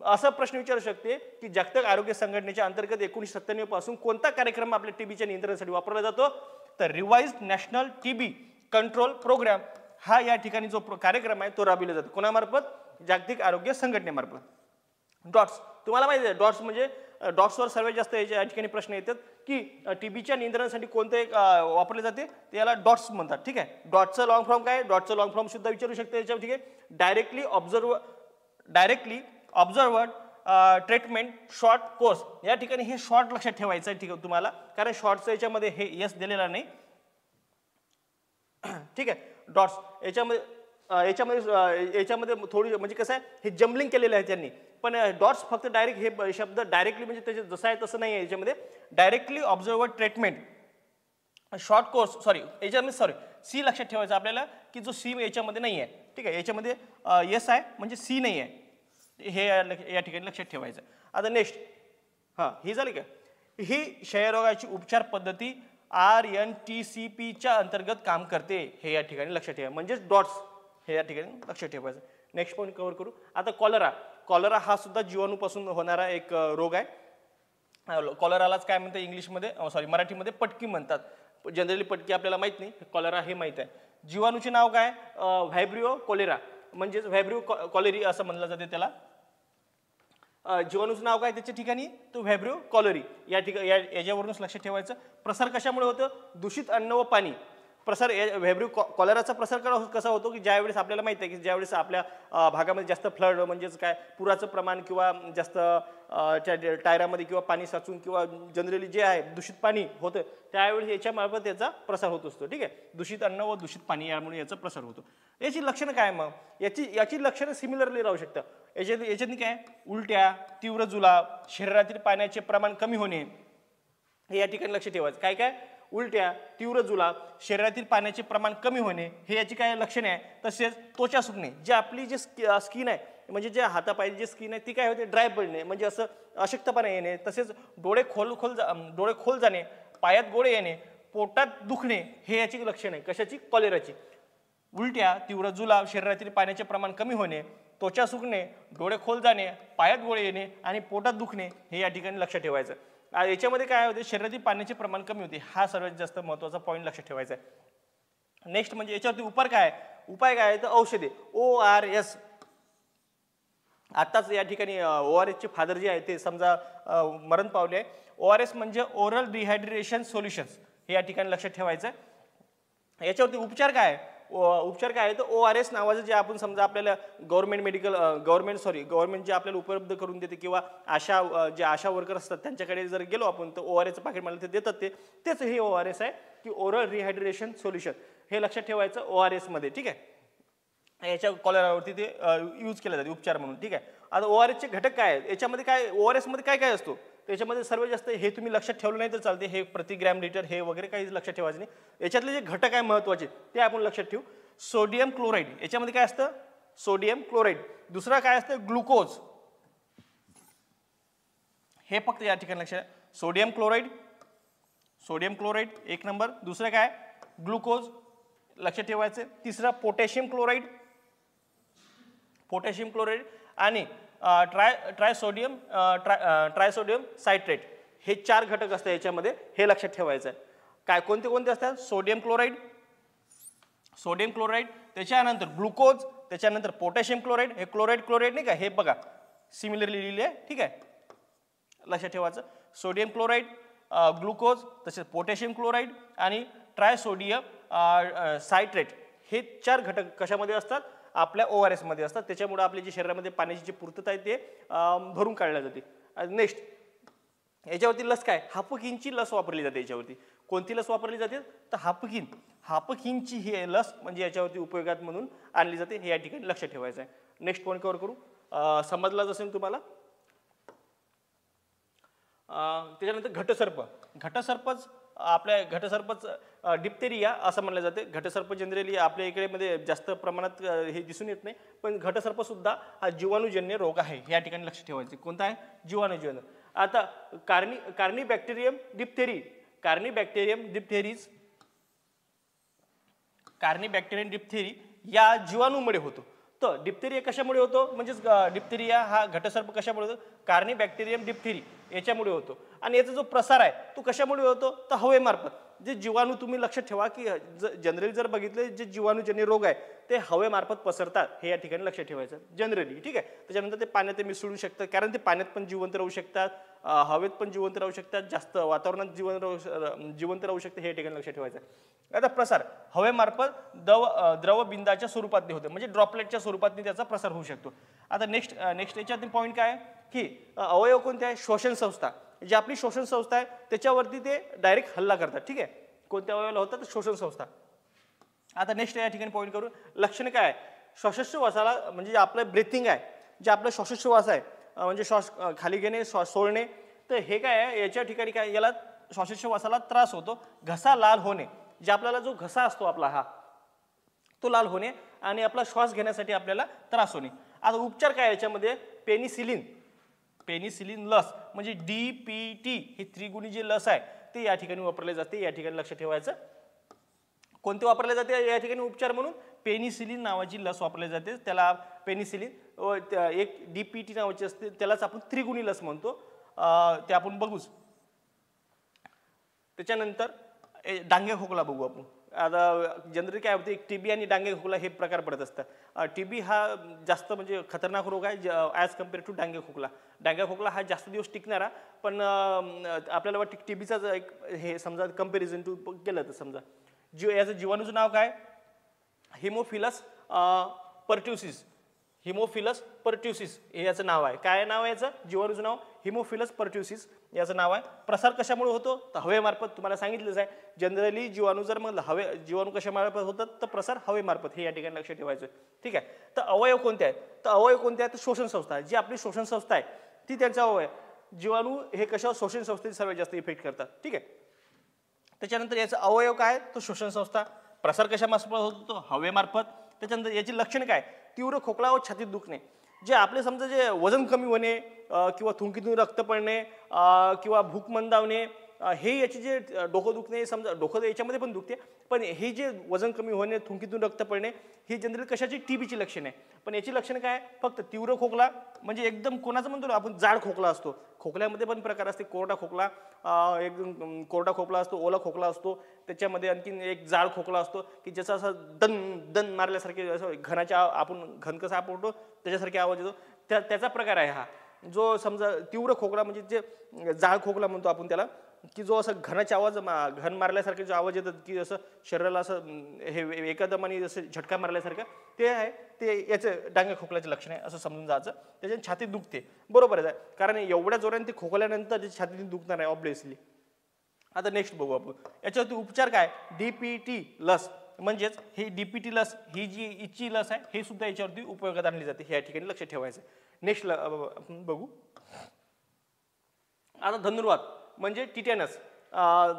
असा प्रश्न विचारू शकते की जागतिक आरोग्य संघटनेच्या अंतर्गत 1997 पासून कोणता कार्यक्रम आपल्या टीबीच्या नियंत्रणासाठी वापरला जातो, तर revised national TB control programme हा या ठिकाणी जो कार्यक्रम आहे तो राबविला जातो. कोणामार्फत, जागतिक आरोग्य संघटनेमार्फत. डॉट्स तुम्हाला माहिती आहे, डॉट्स म्हणजे डॉट्सवर सर्वात जास्त या ठिकाणी प्रश्न येतात की टीबीच्या नियंत्रणासाठी कोणते वापरले जाते, त्याला डॉट्स म्हणतात. ठीक आहे. डॉटचं लॉंग फॉर्म काय, डॉटचं लॉंग फॉर्म सुद्धा विचारू शकते याच्यावर. ठीक आहे. Directly observed treatment short course. या ठिकाणी हे शॉर्ट लक्षात ठेवायचं आहे. ठीक आहे तुम्हाला, कारण शॉर्टचं याच्यामध्ये हे यस दिलेला नाही. ठीक आहे. डॉट्स याच्यामध्ये थोडी म्हणजे कसं आहे, हे जम्बलिंग केलेलं आहे त्यांनी, पण डॉट्स फक्त डायरेक्ट हे शब्द डायरेक्टली म्हणजे त्याचे जसं आहे तसं नाही आहे. याच्यामध्ये directly observed treatment short course याच्यामध्ये सी लक्षात ठेवायचं आपल्याला की जो सी याच्यामध्ये नाही आहे. ठीक आहे. याच्यामध्ये यस आहे म्हणजे सी नाही आहे, हे या ठिकाणी लक्षात ठेवायचं. आता नेक्स्ट ही झाली का, ही क्षयरोगाची उपचार पद्धती RNTCPच्या अंतर्गत काम करते हे या ठिकाणी लक्षात ठेवा. म्हणजेच डॉट्स हे या ठिकाणी लक्षात ठेवायचं. नेक्स्ट पॉईंट कव्हर करू. आता कॉलरा हा सुद्धा जीवाणूपासून होणारा एक रोग आहे. कॉलरालाच काय म्हणतात इंग्लिशमध्ये, मराठीमध्ये पटकी म्हणतात. जनरली पटकी आपल्याला माहित नाही, कॉलरा हे माहित आहे. जीवाणूचे नाव काय, व्हायब्रिओ कोलेरा म्हणजेच व्हायब्रिओ कॉलेरी असं म्हणलं जाते त्याला. जीवाणूचं नाव काय त्याच्या ठिकाणी, तो व्हायब्रिओ कॉलरी. याच्यावरूनच लक्षात ठेवायचं. प्रसार कशामुळे होतं, दूषित अन्न व पाणी. प्रसार व्हायब्रिओ कॉलराचा प्रसार कसा होतो की ज्यावेळेस आपल्याला माहिती आहे की ज्यावेळेस आपल्या भागामध्ये जास्त फ्लड म्हणजेच काय पुराचं प्रमाण किंवा जास्त टायरामध्ये किंवा पाणी साचून किंवा जनरली जे आहे दूषित पाणी होतं त्यावेळेस याच्यामार्फत याचा प्रसार होत असतो. ठीक आहे, दूषित अन्न व दूषित पाणी यामुळे याचा प्रसार होतो. याची लक्षणं काय मग, याची लक्षणं सिमिलरली राहू शकतात. याच्यातनी काय, उलट्या, तीव्र जुलाब, शरीरातील पाण्याचे प्रमाण कमी होणे, हे या ठिकाणी लक्ष ठेवायचं. काय काय, उलट्या, तीव्र जुलाब, शरीरातील पाण्याचे प्रमाण कमी होणे हे याची काय लक्षणे आहे. तसेच त्वचा सुकणे, जे आपली जे स्किन आहे म्हणजे जे हातापायची जी स्किन आहे ती काय होते, ड्राय पडणे म्हणजे असं अशक्तपणा येणे. तसेच डोळे खोल जाणे, पायात गोळे येणे, पोटात दुखणे हे याची लक्षण आहे. कशाची, कॉलेराची. उलट्या, तीव्र जुलाब, शरीरातील पाण्याचे प्रमाण कमी होणे, त्वचा सुकणे, डोळे खोल जाणे, पायात गोळे येणे आणि पोटात दुखणे हे या ठिकाणी लक्षात ठेवायचं. याच्यामध्ये काय होते, शरीरातील पाण्याचे प्रमाण कमी होते. हा सर्वात जास्त महत्त्वाचा पॉईंट लक्षात ठेवायचा आहे. नेक्स्ट म्हणजे याच्यावरती उपाय काय आहे, तर औषधे. ORS. आताच या ठिकाणी ORS चे फादर जे आहे ते समजा मरण पावले आहे. ORS म्हणजे ओरल डिहायड्रेशन सोल्युशन्स हे या ठिकाणी लक्षात ठेवायचं आहे. याच्यावरती उपचार काय आहे, तर ORS नावाचं जे आपण समजा आपल्याला गव्हर्नमेंट जे आपल्याला उपलब्ध करून देते किंवा आशा वर्कर असतात त्यांच्याकडे जर गेलो आपण तर ORSचं पाकिट मला ते देतात. तेच हे ORS आहे की ओरल रिहायड्रेशन सोल्युशन. हे लक्षात ठेवायचं ORS मध्ये. ठीक आहे, याच्या कॉलरावरती ते यूज केले जाते उपचार म्हणून. ठीक आहे, आता ORSचे घटक काय आहेत, याच्यामध्ये काय ORS मध्ये काय काय असतो, त्याच्यामध्ये सर्वात जास्त हे तुम्ही लक्षात ठेवलं नाही तर चालते, हे प्रति ग्रॅम लिटर हे वगैरे काही लक्षात ठेवायचं नाही. याच्यातले जे घटक आहे महत्त्वाचे ते आपण लक्षात ठेवू. सोडियम क्लोराईड, याच्यामध्ये काय असतं, सोडियम क्लोराईड. दुसरा काय असतं, ग्लुकोज. हे फक्त या ठिकाणी लक्षात, सोडियम क्लोराईड एक नंबर. दुसरं काय, ग्लुकोज लक्षात ठेवायचं. तिसरा पोटॅशियम क्लोराईड आणि ट्रायसोडियम सायट्रेट हे 4 घटक असतात याच्यामध्ये, हे लक्षात ठेवायचं आहे. काय कोणते असतात, सोडियम क्लोराईड, त्याच्यानंतर ग्लुकोज, त्याच्यानंतर पोटॅशियम क्लोराईड. हे क्लोराईड नाही का, हे बघा सिमिलरली लिहिले आहे. ठीक आहे, लक्षात ठेवायचं. सोडियम क्लोराईड, ग्लुकोज, तसेच पोटॅशियम क्लोराईड आणि ट्रायसोडियम सायट्रेट हे 4 घटक कशामध्ये असतात, आपल्या ORS मध्ये असतात. त्याच्यामुळे आपल्या जे शरीरामध्ये पाण्याची जी पूर्तता आहे ते भरून काढल्या जाते. नेक्स्ट याच्यावरती लस काय, हाफकिनची लस वापरली जाते. याच्यावरती कोणती लस वापरली जाते, तर हाफकिनची ही लस म्हणजे याच्यावरती उपयोगात म्हणून आणली जाते. हे या ठिकाणी लक्षात ठेवायचं आहे. नेक्स्ट पॉईंट कव्हर करू. समजलाच असेल तुम्हाला. त्याच्यानंतर घटसर्पच डिप्थेरिया असं म्हणलं जाते. घटसर्प जनरली आपल्या इकडे मध्ये जास्त प्रमाणात हे दिसून येत नाही, पण घटसर्प सुद्धा हा जीवाणूजन्य रोग आहे. या ठिकाणी लक्ष ठेवायचे. कोणता आहे, जीवाणूजन्य. आता कार्निबॅक्टेरियम डिप्थेरी या जीवाणूमुळे होतो. तर डिप्थेरिया कशामुळे होतो, म्हणजेच डिप्थेरिया हा घटसर्प कशामुळे होतो, कार्निबॅक्टेरियम डिप्थेरी याच्यामुळे होतो. आणि याचा जो प्रसार आहे तो कशामुळे होतो, तर हवेमार्फत. जे जीवाणू तुम्ही लक्षात ठेवा की जनरली जर बघितले जे जीवाणूजन्य रोग आहे ते हवेमार्फत पसरतात. हे या ठिकाणी लक्षात ठेवायचं जनरली. ठीक आहे, त्याच्यानंतर ते पाण्यात मिसळू शकतात, कारण ते पाण्यात पण जिवंत राहू शकतात, हवेत पण जिवंत राहू शकतात, जास्त वातावरणात जिवंत राहू शकते. हे ठिकाणी लक्षात ठेवायचं. आता प्रसार हवेमार्फत द्रवबिंदाच्या स्वरूपात होते, म्हणजे ड्रॉपलेटच्या स्वरूपात त्याचा प्रसार होऊ शकतो. आता नेक्स्ट याच्यात पॉईंट काय की अवयव कोणते आहे, श्वसन संस्था. जी आपली श्वसन संस्था आहे त्याच्यावरती ते डायरेक्ट हल्ला करतात. ठीक आहे, कोणत्या अवयवाला होतात, श्वसन संस्था. आता नेक्स्ट या ठिकाणी पॉईंट करू. लक्षण काय आहे, श्वासोच्छवासाला म्हणजे आपलं ब्रेथिंग आहे, जे आपलं श्वासोच्छवास आहे म्हणजे श्वास खाली घेणे, श्वास सोडणे. तर हे काय आहे, याच्या ठिकाणी काय, याला श्वासोच्छवासाला त्रास होतो. घसा लाल होणे, जे आपल्याला जो घसा असतो आपला हा तो लाल होणे आणि आपला श्वास घेण्यासाठी आपल्याला त्रास होणे. आता उपचार काय याच्यामध्ये, पेनिसिलिन लस म्हणजे DPT ही त्रिगुणी जी लस आहे ते या ठिकाणी वापरले जाते. या ठिकाणी लक्ष ठेवायचं. कोणते वापरले जाते या ठिकाणी उपचार म्हणून, पेनिसिलिन नावाची लस वापरली जाते. त्याला पेनिसिलिन एक DPT नावाची असते, त्यालाच आपण त्रिगुणी लस म्हणतो. ते आपण बघूच. त्याच्यानंतर डांगे खोकला बघू आपण. आता जनरली काय होते, एक TB आणि डांगे खोकला हे प्रकार पडत असतात. टीबी हा जास्त म्हणजे खतरनाक रोग आहे ॲज कम्पेअर टू डांगे खोकला. डांगे खोकला हा जास्त दिवस टिकणारा, पण आपल्याला वाटतं टीबीचाच एक हे समजा कम्पॅरिझन टू केलं तर समजा याचं जीवाणूचं नाव काय, हिमोफिलस पर्ट्युसिस. हिमोफिलस पर्ट्युसिस हे याचं नाव आहे. काय नाव आहे याचं जीवाणूचं नाव, हिमोफिलस पर्ट्युसिस याचं नाव आहे. प्रसार कशामुळे होतो तर हवेमार्फत. तुम्हाला सांगितलंच आहे जनरली जीवाणू जर मग जीवाणू कशामार्फत होतात तर प्रसार हवेमार्फत, हे या ठिकाणी लक्ष ठेवायचं. ठीक आहे. तर अवयव कोणते आहेत, तर अवयव कोणते आहेत तर शोषण संस्था. जी आपली शोषण संस्था आहे ती त्यांचा अवयव. जीवाणू हे कशावर शोषण संस्थेत सर्वात जास्त इफेक्ट करतात. ठीक आहे. त्याच्यानंतर याचा अवयव काय तो शोषण संस्था. प्रसार कशामार्फत होतो हवेमार्फत. त्याच्यानंतर याची लक्षणं काय, तीव्र खोकला व छातीत दुखणे. जे आपले समजा जे वजन कमी होणे किंवा थुंकीतून रक्त पडणे किंवा भूक मंदावणे, हे याचे जे डोकं दुखणे, समजा डोकं याच्यामध्ये पण दुखते, पण हे जे वजन कमी होणे, थुंकीतून रक्त पडणे, ही जनरली कशाची टीबीची लक्षण आहे. पण याची लक्षणं काय, फक्त तीव्र खोकला म्हणजे एकदम कोणाचं म्हणतो ना आपण जाड खोकला असतो. खोकल्यामध्ये पण प्रकार असते, कोरडा खोकला, एकदम कोरडा खोकला असतो, ओला खोकला असतो. त्याच्यामध्ये आणखीन एक जाड खोकला असतो की ज्याचा असं दन मारल्यासारखे, असं घनाच्या आपण घन कसा आपडतो त्याच्यासारखे आवाज येतो, त्याचा प्रकार आहे हा. जो समजा तीव्र खोकला म्हणजे जे जाड खोकला म्हणतो आपण त्याला, की जो असं घनाचा आवाज, घन मारल्यासारखे जो आवाज येतात की असं शरीराला असं हे एकदम आणि असं झटका मारल्यासारखं, ते आहे ते याचं डांगे खोकल्याचं लक्षण आहे असं समजून जायचं. त्याच्याने छातीत दुखते, बरोबरच आहे, कारण एवढ्या जोराने ते खोकल्यानंतर छातीत दुखणार आहे ऑब्विसली. आता नेक्स्ट बघू आपण याच्यावरती उपचार काय, डीपीटी लस. म्हणजेच ही डीपीटी लस ही जी इची लस आहे हे सुद्धा याच्यावरती उपयोगात आणली जाते, हे या ठिकाणी लक्ष ठेवायचं. नेक्स्ट बघू आता धनुर्वात म्हणजे टिटॅनस.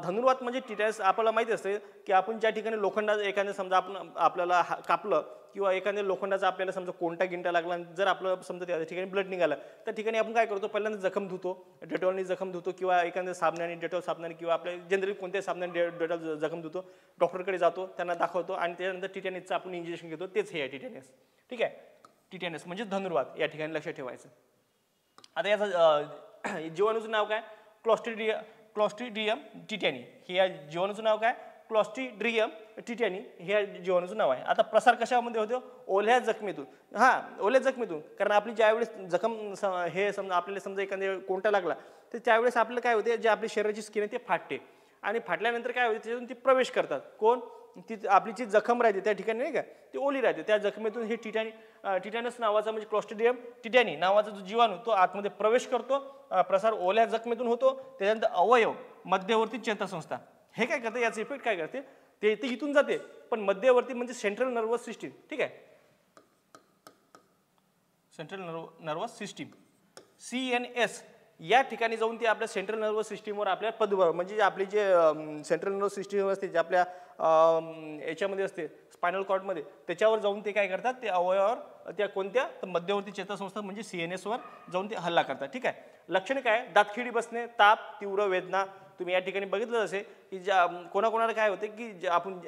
धनुर्वात म्हणजे टिटॅनस आपल्याला माहिती असते की आपण ज्या ठिकाणी लोखंडाचं एखाद्या समजा आपल्याला कापलं किंवा एखाद्या लोखंडाचा आपल्याला समजा कोणता गिंटा लागला, जर आपलं समजा त्या ठिकाणी ब्लड निघालं, त्या ठिकाणी आपण काय करतो, पहिल्यांदा जखम धुतो, डेटॉलने जखम धुतो किंवा एखाद्या साबणाने, डेटॉल साबणाने किंवा आपल्या जनरली कोणत्याही साबणाने डेटॉल जखम धुतो, डॉक्टरकडे जातो, त्यांना दाखवतो आणि त्यानंतर टिटॅनसचं आपण इंजेक्शन घेतो. तेच हे आहे टिटॅनस. ठीक आहे. टिटॅनस म्हणजे धनुर्वात या ठिकाणी लक्षात ठेवायचं. आता याचं जीवाणूचं नाव काय, क्लॉस्ट्रिडियम टिटॅनी. हे या जीवाणूचं नाव काय, क्लॉस्ट्रिडियम टिटॅनी हे या जीवाणूचं नाव आहे. आता प्रसार कशामध्ये होतो, ओल्या जखमेतून. ओल्या जखमेतून, कारण आपली ज्यावेळेस जखम हे समजा आपल्याला समजा एखाद्या कोणता लागला तर त्यावेळेस आपल्याला काय होते, जे आपली शरीराची स्किन आहे ते फाटते आणि फाटल्यानंतर काय होते त्याच्यातून ती प्रवेश करतात. कोण, ती आपली जी जखम राहते त्या ठिकाणी नाही का ती ओली राहते, त्या जखमेतून हे टिटॅनस नावाचा म्हणजे क्लॉस्ट्रिडियम टिटॅनी नावाचा जो जीवाणू तो आतमध्ये प्रवेश करतो. प्रसार ओल्या जखमेतून होतो. त्याच्यानंतर अवयव मध्यवर्ती चेतासंस्था हे काय करते, याचा इफेक्ट काय करते, ते इथून जाते पण मध्यवर्ती म्हणजे सेंट्रल नर्वस सिस्टीम. ठीक आहे. सेंट्रल नर्वस सिस्टीम CNS या ठिकाणी जाऊन ते आपल्या सेंट्रल नर्वस सिस्टीमवर आपल्या पदवर म्हणजे आपली जे सेंट्रल नर्वस सिस्टीम असते जे आपल्या याच्यामध्ये असते स्पायनल कॉर्डमध्ये, त्याच्यावर जाऊन ते काय करतात, ते अवयवावर त्या कोणत्या तर मध्यवर्ती चेतासंस्था म्हणजे CNS वर जाऊन ते हल्ला करतात. ठीक आहे. लक्षणे काय, दातखिळी बसणे, ताप, तीव्र वेदना. तुम्ही या ठिकाणी बघितलं असेल की ज्या कोणाकोणाला काय होते की आपण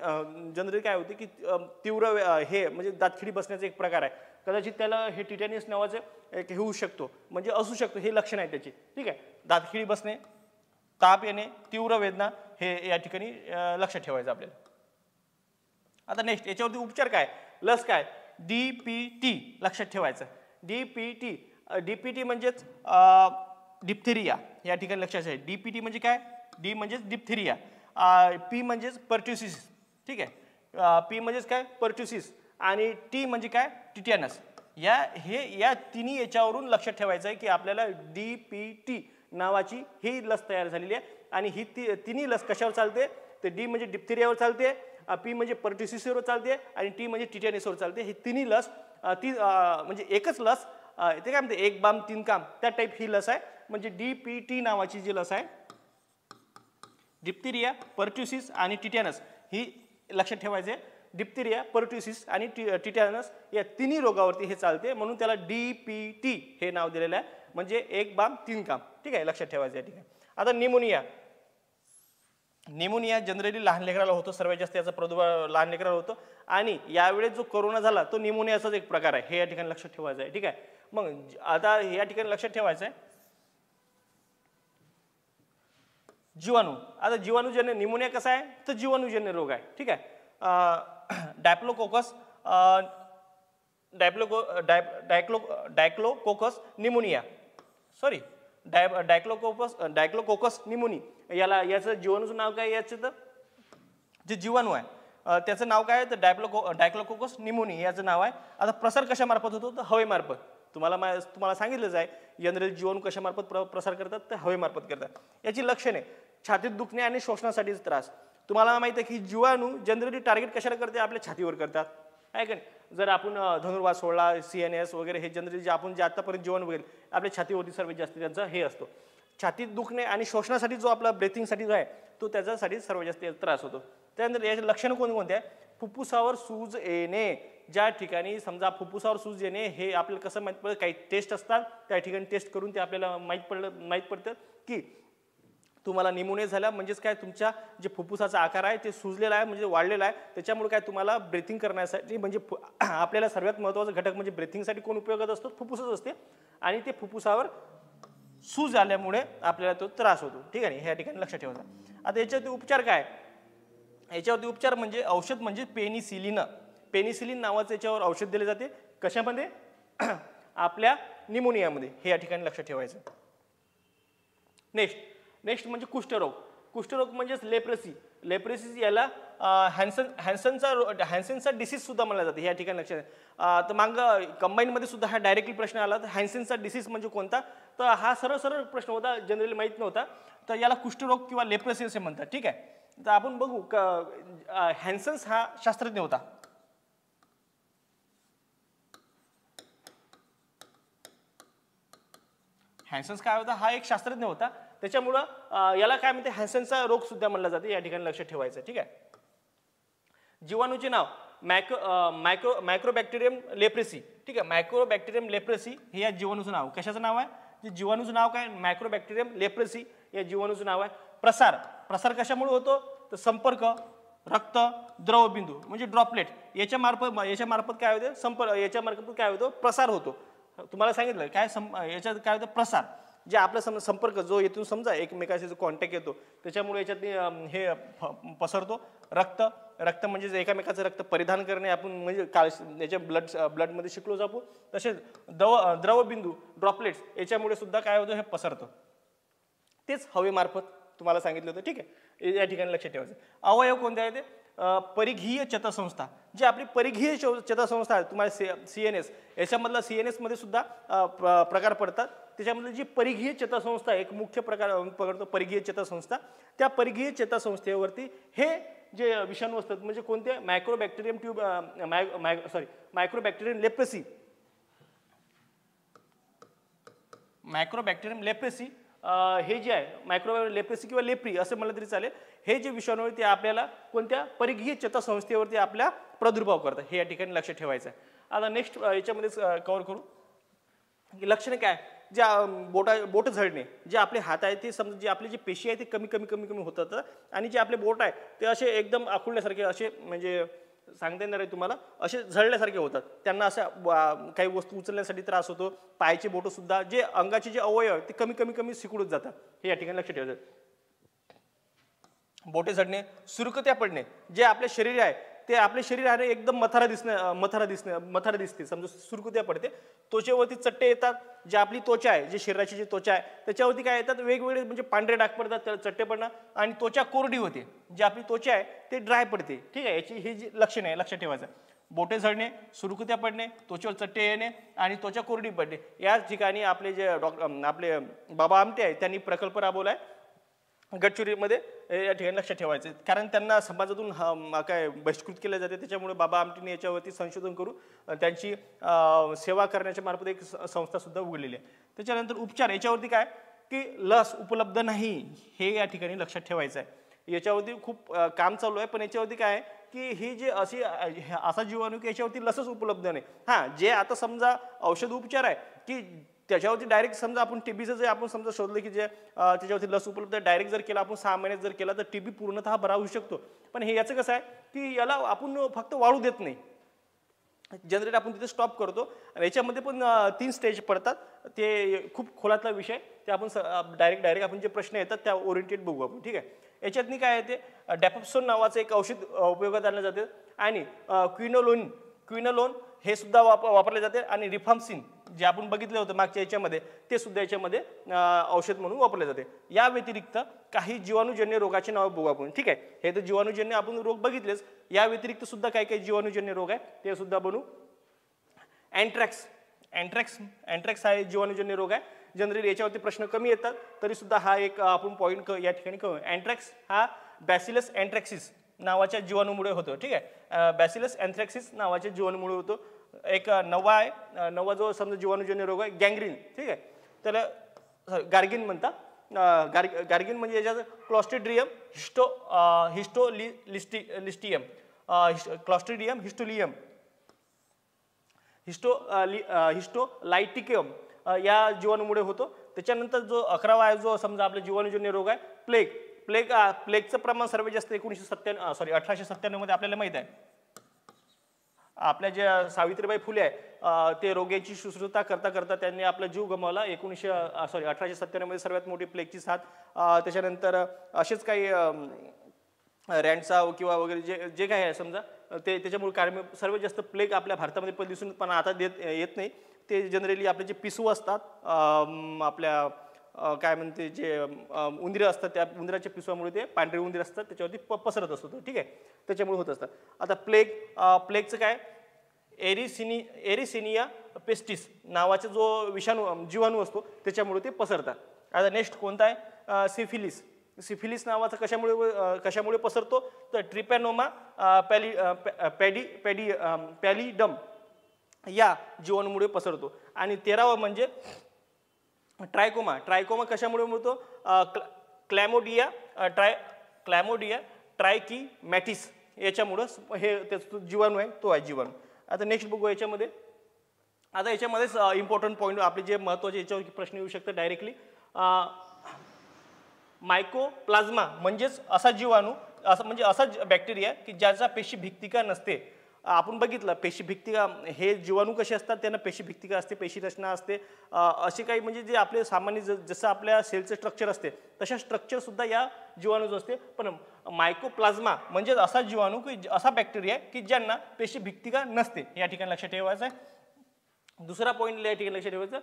जनरली काय होते की तीव्र हे म्हणजे दातखिळी बसण्याचा एक प्रकार आहे, कदाचित त्याला हे टिटॅनियस नावाचं एक हे होऊ शकतो म्हणजे असू शकतो, हे लक्षण आहे त्याची. ठीक आहे. दातखिळी बसणे, ताप येणे, तीव्र वेदना हे या ठिकाणी लक्षात ठेवायचं आपल्याला. आता नेक्स्ट याच्यावरती उपचार काय, लस काय, DPT लक्षात ठेवायचं. DPT म्हणजेच डिप्थेरिया या ठिकाणी लक्षात आहे. DPT म्हणजे काय, डी म्हणजेच डिप्थेरिया, P म्हणजेच पर्ट्युसिस. ठीक आहे. P म्हणजेच काय पर्ट्युसिस आणि T म्हणजे काय टिटॅनस. या तिन्ही याच्यावरून लक्षात ठेवायचं आहे की आपल्याला DPT नावाची ही लस तयार झालेली आहे आणि ही तिन्ही लस कशावर चालते, तर D म्हणजे डिप्थेरियावर चालते, P म्हणजे पर्ट्युसिसवर चालते आणि T म्हणजे टिटॅनसवर चालते. ही तिन्ही लस म्हणजे एकच लस, ते काय म्हणते एक बाम तीन काम, त्या टाईप ही लस आहे. म्हणजे DPT नावाची जी लस आहे, डिप्थेरिया, पर्ट्युसिस आणि टिटॅनस, ही लक्षात ठेवायचे. डिप्थेरिया, पर्ट्युसिस आणि टिटॅनस या तिन्ही रोगावरती हे चालते, म्हणून त्याला DPT हे नाव दिलेलं आहे, म्हणजे एक बाम तीन काम. ठीक आहे, लक्षात ठेवायचं आहे. ठीक आहे. आता निमोनिया जनरली लहान लेकराला होतो, सर्वात जास्त याचा प्रादुर्भाव लहान लेकराला होतो आणि यावेळेस जो कोरोना झाला तो निमोनियाचाच एक प्रकार आहे, हे या ठिकाणी लक्षात ठेवायचं आहे. ठीक आहे. मग आता या ठिकाणी लक्षात ठेवायचं आहे जीवाणू. आता जीवाणूजन्य निमोनिया कसा आहे तर जीवाणूजन्य रोग आहे. ठीक आहे. डॅप्लोकोकस डायक्लोकोकस निमोनिया, सॉरी डायक्लोकोकस निमोनी, याचं जीवाणूचं नाव काय, याचं तर जे जीवाणू आहे त्याचं नाव काय आहे तर डायक्लोकोकस निमोनी याचं नाव आहे. आता प्रसार कशामार्फत होतो तर हवेमार्फत. तुम्हाला सांगितलंच आहे जनरल जीवाणू कशामार्फत प्रसार करतात तर हवेमार्फत करतात. याची लक्षणे छातीत दुखणे आणि श्वसनासाठी त्रास. तुम्हाला माहिती आहे की जीवाणू जनरली टार्गेट कशाला करते, आपल्या छातीवर करतात आहे का नाही. जर आपण धनुर्वात सोडला, CNS वगैरे हे जनरली जे आपण जे आतापर्यंत जीवाणू वगैरे आपल्या छातीवरती सर्वात जास्त त्यांचा हे असतो. छातीत दुखणे आणि श्वसनासाठी जो आपला ब्रेथिंगसाठी जो आहे तो त्याच्यासाठी सर्वात जास्त त्रास होतो. त्यानंतर याचे लक्षणं कोणकोणते आहे, फुफ्फुसावर सूज येणे. ज्या ठिकाणी समजा फुफ्फुसावर सूज येणे हे आपल्याला कसं माहीत पडतं, काही टेस्ट असतात त्या ठिकाणी टेस्ट करून ते आपल्याला माहीत पडतं की तुम्हाला निमोनिया झाला, म्हणजेच काय तुमच्या जे फुफ्फुसाचा आकार आहे ते सुजलेला आहे म्हणजे वाढलेला आहे. त्याच्यामुळे काय तुम्हाला ब्रेथिंग करण्यासाठी म्हणजे आपल्याला सर्वात महत्त्वाचा घटक म्हणजे ब्रेथिंगसाठी कोण उपयोगात असतो, फुफ्फुसच असते. आणि ते फुफ्फुसावर सूज आल्यामुळे आपल्याला तो त्रास होतो. ठीक आहे, ह्या ठिकाणी लक्षात ठेवायचं. आता याच्यावरती उपचार काय, याच्यावरती उपचार म्हणजे औषध म्हणजे पेनिसिलिन नावाचं याच्यावर औषध दिले जाते. कशामध्ये, आपल्या निमोनियामध्ये. हे या ठिकाणी लक्षात ठेवायचं. नेक्स्ट म्हणजे कुष्ठरोग म्हणजेच लेप्रेसी याला हॅन्सेनचा डिसीज सुद्धा म्हणला जाते. या ठिकाणी लक्षात. तर मागं कंबाईनमध्ये सुद्धा हा डायरेक्टली प्रश्न आला, तर हॅन्सेनचा डिसीज म्हणजे कोणता, तर हा सरळ प्रश्न होता, जनरली माहीत नव्हता. तर याला कुष्ठरोग किंवा लेप्रेसी असे म्हणतात. ठीक आहे, तर आपण बघू हॅन्सेन्स हा शास्त्रज्ञ होता. हॅन्सेन्स काय होता, हा एक शास्त्रज्ञ होता. त्याच्यामुळं याला काय म्हणते, हॅन्सेनचा रोग सुद्धा म्हणला जाते. या ठिकाणी लक्षात ठेवायचं. ठीक आहे, जीवाणूचे नाव मायक्रोबॅक्टेरियम लेप्रेसी. ठीक आहे, मायक्रोबॅक्टेरियम लेप्रेसी हे या जीवाणूचं नाव. कशाचं नाव आहे, जीवाणूचं नाव काय, मायक्रोबॅक्टेरियम लेप्रेसी या जीवाणूचं नाव आहे. प्रसार कशामुळे होतो तर संपर्क, रक्त, द्रवबिंदू म्हणजे ड्रॉपलेट याच्या मार्फत काय होते, याच्या मार्फत काय होतो, प्रसार होतो. तुम्हाला सांगितलं काय याच्यात काय होतं, प्रसार. जे आपला संपर्क जो येतो, समजा एकमेकाशी जो कॉन्टॅक्ट येतो त्याच्यामुळे याच्यात हे पसरतो. रक्त म्हणजे एकामेकाचं रक्त परिधान करणे, आपण म्हणजे याच्या ब्लडमध्ये शिकलो जातो. तसेच द्रवबिंदू ड्रॉपलेट्स याच्यामुळे सुद्धा काय होतं, हे पसरतं. तेच हवेमार्फत तुम्हाला सांगितलं होतं. ठीक आहे, या ठिकाणी लक्षात ठेवायचं. अवयव कोणते आहे ते, परिघीय चेतासंस्था. जी आपली परिघीय चेतासंस्था आहे, तुम्हाला CNS याच्यामधला CNS मध्ये सुद्धा प्रकार पडतात. त्याच्यामध्ये जी परिघीय चेतासंस्था एक मुख्य प्रकार पकडतो, परिघीय चेतासंस्था. त्या परिघीय चेतासंस्थेवरती हे जे विषाणू असतात म्हणजे कोणते, मायक्रोबॅक्टेरियम लेप्रेसी हे जे आहे, मायक्रोबॅक्टेरियम लेप्रेसी किंवा लेप्री असं म्हणलं तरी चालेल. हे जे विषाणू आहे ते आपल्याला कोणत्या परिघीय चेतासंस्थेवरती आपल्या प्रादुर्भाव करतात. हे या ठिकाणी लक्षात ठेवायचं आहे. आता नेक्स्ट याच्यामध्येच कव्हर करू की लक्षणे काय, ज्या बोट झडणे, जे आपले हात आहे ते समजा जे आपले जे पेशी आहे ते कमी होतात आणि जे आपले बोट आहे ते असे एकदम आखुडल्यासारखे असे म्हणजे सांगता येणार आहे तुम्हाला, असे झडल्यासारखे होतात. त्यांना अशा काही वस्तू उचलण्यासाठी त्रास होतो. पायाचे बोटं सुद्धा जे अंगाचे जे अवयव ते कमी सिकुडत जातात. हे या ठिकाणी लक्षात ठेवायचं. बोटे झडणे, सुरकुत्या पडणे, जे आपले शरीर आहे ते आपले शरीर आहे एकदम मथारा दिसते. समजा सुरकुत्या पडते. त्वचेवरती चट्टे येतात. जे आपली त्वचा आहे, जे शरीराची जी त्वचा आहे त्याच्यावरती काय येतात, वेगवेगळे म्हणजे पांढरे डाग पडतात, त्याला चट्टे पडणं आणि त्वचा कोरडी होते. जी आपली त्वचा आहे ते ड्राय पडते. ठीक आहे, याची ही जी लक्षणे आहे लक्षात ठेवायचं. बोटे झडणे, सुरकुत्या पडणे, त्वचेवर चट्टे येणे आणि त्वचा कोरडी पडणे. या ठिकाणी आपले जे आपले बाबा आमटे आहेत त्यांनी प्रकल्प राबवलाय गडचिरोलीमध्ये. या ठिकाणी लक्षात ठेवायचं, कारण त्यांना समाजातून काय बहिष्कृत केले जाते. त्याच्यामुळे बाबा आमटेंनी याच्यावरती संशोधन करून त्यांची सेवा करण्याच्या मार्फत एक संस्था सुद्धा उघडलेली आहे. त्याच्यानंतर उपचार याच्यावरती काय की लस उपलब्ध नाही, हे या ठिकाणी लक्षात ठेवायचं आहे. याच्यावरती खूप काम चालू आहे, पण याच्यावरती काय की ही जे असा जीवाणू की याच्यावरती लसच उपलब्ध नाही. हां, जे आता समजा औषध उपचार आहे की त्याच्यावरती डायरेक्ट समजा आपण टीबीचं जे आपण समजा शोधलं की जे त्याच्यावरती लस उपलब्ध डायरेक्ट जर केला आपण 6 महिन्यात जर केला तर टीबी पूर्णतः बरा होऊ शकतो. पण हे याचं कसं आहे की याला आपण फक्त वाढू देत नाही, जनरेट आपण तिथे स्टॉप करतो. आणि याच्यामध्ये पण 3 स्टेज पडतात. ते खूप खोलातला विषय, ते आपण डायरेक्ट आपण जे प्रश्न येतात त्या ओरिएंटेड बघू आपण. ठीक आहे, याच्यातनी काय आहे ते डॅपॅप्सोन नावाचं एक औषध उपयोगात आणलं जाते आणि क्विनोलोन हे सुद्धा वापरले जाते आणि रिफाम्सिन जे आपण बघितलं होतं मागच्या याच्यामध्ये ते सुद्धा याच्यामध्ये औषध म्हणून वापरले जाते. या व्यतिरिक्त काही जीवाणूजन्य रोगाचे नाव बघू आपण. ठीक आहे, हे तर जीवाणूजन्य आपण रोग बघितलेच. या व्यतिरिक्त सुद्धा काही काही जीवाणूजन्य रोग आहे ते सुद्धा बनवू. अँट्रॅक्स हा जीवाणूजन्य रोग आहे. जनरली याच्यावरती प्रश्न कमी येतात तरी सुद्धा हा एक आपण पॉईंट या ठिकाणी करू. अँट्रॅक्स हा बॅसिलस अँट्रॅक्सिस नावाच्या जीवाणूमुळे होतो. ठीक आहे, बॅसिलस अँथ्रॅक्सिस नावाच्या जीवाणूमुळे होतो. एक नवा आहे, नवा जो समजा जीवाणूजन्य रोग आहे गँग्रीन. ठीक आहे, त्याला गार्गिन म्हणतात. गार्गिन म्हणजे याच्यात क्लॉस्ट्रिडियम हिस्टोलिस्टियम क्लॉस्ट्रिडियम हिस्टोलायटिकम या जीवाणूमुळे होतो. त्याच्यानंतर जो 11वा आहे जो समजा आपला जीवाणूजन्य रोग आहे प्लेगचं प्रमाण सर्वात जास्त 1897 मध्ये आपल्याला माहित आहे. आपल्या ज्या सावित्रीबाई फुले आहे ते रोग्याची शुश्रूषा करता करता त्यांनी आपला जीव गमावला. 1897 मध्ये सर्वात मोठी प्लेगची साथ. त्याच्यानंतर असेच काही रँडचा किंवा वगैरे जे काय आहे समजा ते त्याच्यामुळे सर्वात जास्त प्लेग आपल्या भारतामध्ये दिसून पण आता येत नाही. ते जनरली आपले जे पिसू असतात आपल्या काय म्हणते जे उंदीर असतात त्या उंदराच्या पिसवामुळे ते पांढरे उंदीर असतात त्याच्यावरती पसरत असतो. ठीक आहे, त्याच्यामुळे होत असतात. आता प्लेगचं काय एरिसिनिया पेस्टिस नावाचा जो जीवाणू असतो त्याच्यामुळे ते पसरतात. आता नेक्स्ट कोणता आहे सिफिलिस नावाचा कशामुळे पसरतो तर ट्रिपॅनोमा पॅलिडम या जीवाणूमुळे पसरतो. आणि 13वा म्हणजे ट्रायकोमा कशामुळे मिळतो क्लॅमोडिया ट्रायकीमॅटिस याच्यामुळं हे त्याचं जीवाणू आहे तो आहे जीवाणू. आता नेक्स्ट बघू याच्यामध्ये. आता याच्यामध्येच इम्पॉर्टंट पॉईंट आपले जे महत्त्वाचे याच्यावर प्रश्न येऊ शकतात डायरेक्टली. मायकोप्लाझ्मा म्हणजेच असा जीवाणू असा बॅक्टेरिया की ज्याचा पेशीभित्तिका नसते. आपण बघितलं पेशीभित्तिका हे जीवाणू कसे असतात त्यांना पेशीभित्तिका असते पेशी रचना असते. असे काही म्हणजे जे आपले सामान्य जसं आपल्या सेलचं स्ट्रक्चर असते तशा स्ट्रक्चर सुद्धा या जीवाणूचं असते. पण मायकोप्लाझ्मा म्हणजे असा जीवाणू की असा बॅक्टेरिया की ज्यांना पेशीभित्तिका नसते या ठिकाणी लक्षात ठेवायचं आहे. दुसरा पॉईंट या ठिकाणी लक्षात ठेवायचं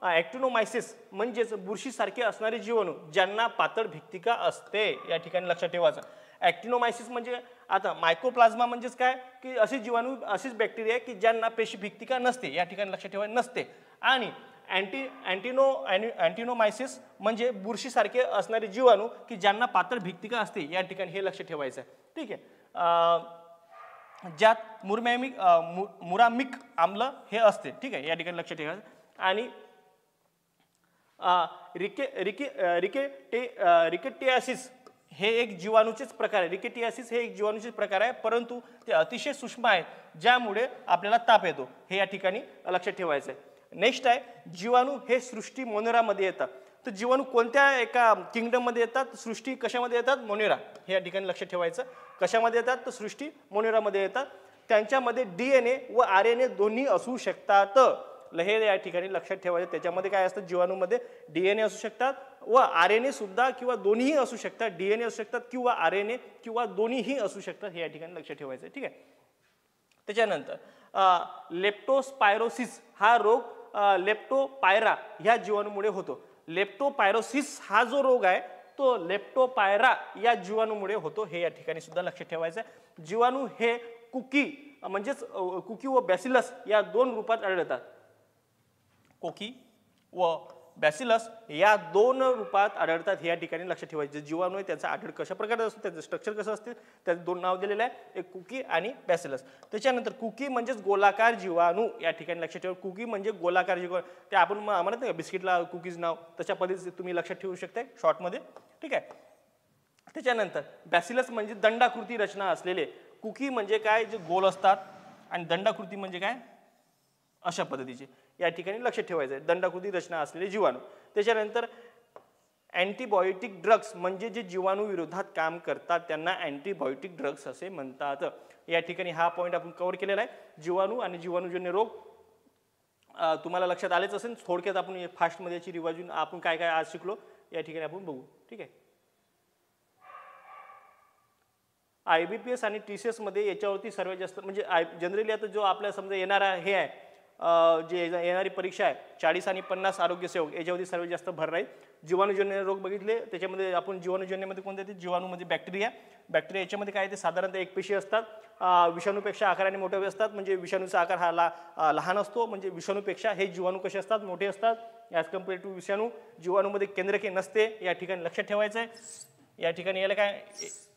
ॲक्टिनोमायसिस म्हणजेच बुरशीसारखे असणारे जीवाणू ज्यांना पातळ भित्तिका असते या ठिकाणी लक्षात ठेवायचं. ॲक्टिनोमायसिस म्हणजे आता मायकोप्लाझ्मा म्हणजेच काय की असे जीवाणू अशीच बॅक्टेरिया की ज्यांना पेशीभित्तिका नसते या ठिकाणी लक्षात ठेवायचं नसते. आणि अँटिनोमायसिस म्हणजे बुरशीसारखे असणारे जीवाणू की ज्यांना पातळ भित्तिका असते या ठिकाणी हे लक्षात ठेवायचं आहे. ठीक आहे, ज्यात मुरामिक आम्ल हे असते. ठीक आहे, या ठिकाणी लक्षात ठेवायचं. आणि रिकेटियासिस हे एक जीवाणूचेच प्रकार आहे. रिकेटियासिस हे एक जीवाणूचेच प्रकार आहे परंतु ते अतिशय सूक्ष्म आहेत ज्यामुळे आपल्याला ताप येतो हे या ठिकाणी लक्षात ठेवायचं आहे. नेक्स्ट आहे जीवाणू हे सृष्टी मोनेरामध्ये येतात. तर जीवाणू कोणत्या एका किंगडममध्ये येतात सृष्टी कशामध्ये येतात मोनेरा हे या ठिकाणी लक्षात ठेवायचं. कशामध्ये येतात तर सृष्टी मोनेरामध्ये येतात. त्यांच्यामध्ये DNA व RNA दोन्ही असू शकतात. हे या ठिकाणी लक्षात ठेवायचं. त्याच्यामध्ये काय असतं जीवाणूमध्ये DNA असू शकतात व RNA सुद्धा किंवा दोन्हीही असू शकतात. DNA असू शकतात किंवा RNA किंवा दोन्हीही असू शकतात हे या ठिकाणी लक्षात ठेवायचं. ठीक आहे, त्याच्यानंतर लेप्टोस्पायरोसिस हा रोग लेप्टोपायरा ह्या जीवाणूमुळे होतो. लेप्टोपायरोसिस हा जो रोग आहे तो लेप्टोपायरा या जीवाणूमुळे होतो हे या ठिकाणी सुद्धा लक्षात ठेवायचं. जीवाणू हे कुकी व बॅसिलस या दोन रूपात आढळतात. कोकी व बॅसिलस या दोन रूपात आढळतात हे या ठिकाणी लक्षात ठेवायचे. जीवाणू आहे त्याचा आढळ कशा प्रकारे असतो त्याचं स्ट्रक्चर कसं असते त्याचं दोन नाव दिलेलं आहे एक कुकी आणि बॅसिलस. त्याच्यानंतर कुकी म्हणजेच गोलाकार जीवाणू या ठिकाणी लक्षात ठेवा. कुकी म्हणजे गोलाकार जीवाणू ते आपण म्हणत नाही बिस्किटला कुकीज नाव तशा पद्धतीने तुम्ही लक्षात ठेवू शकता शॉर्टमध्ये. ठीक आहे, त्याच्यानंतर बॅसिलस म्हणजे दंडाकृती रचना असलेले. कुकी म्हणजे काय जे गोल असतात आणि दंडाकृती म्हणजे काय अशा पद्धतीचे या ठिकाणी लक्षात ठेवायचं आहे. दंडाकृती रचना असलेले जीवाणू. त्याच्यानंतर अँटीबायोटिक ड्रग्स म्हणजे जे जीवाणू विरोधात काम करतात त्यांना अँटीबायोटिक ड्रग्स असे म्हणतात. या ठिकाणी हा पॉईंट आपण कव्हर केलेला आहे. जीवाणू आणि जीवाणूजन्य रोग तुम्हाला लक्षात आलेच असेल. थोडक्यात आपण फास्टमध्ये याची रिव्हिजन आपण काय काय आज शिकलो या ठिकाणी आपण बघू. ठीक आहे, IBPS आणि TCS मध्ये याच्यावरती सर्वात जास्त म्हणजे जनरली आता जो आपल्या समजा येणारा हे आहे जे येणारी परीक्षा आहे 40 आणि 50 आरोग्य सेवक याच्यावरती सर्वात जास्त भर राहील. जीवाणूजन्य रोग बघितले त्याच्यामध्ये आपण जीवाणूजन्यमध्ये कोणते ते जीवाणूमध्ये बॅक्टेरिया याच्यामध्ये काय ते साधारणतः एक पेशी असतात. विषाणूपेक्षा आकाराने मोठे असतात म्हणजे विषाणूचा आकार हा लहान असतो म्हणजे विषाणूपेक्षा हे जीवाणू कसे असतात मोठे असतात ॲज कम्पेअर टू विषाणू. जीवाणूमध्ये केंद्रके नसते या ठिकाणी लक्षात ठेवायचं आहे. या ठिकाणी याला काय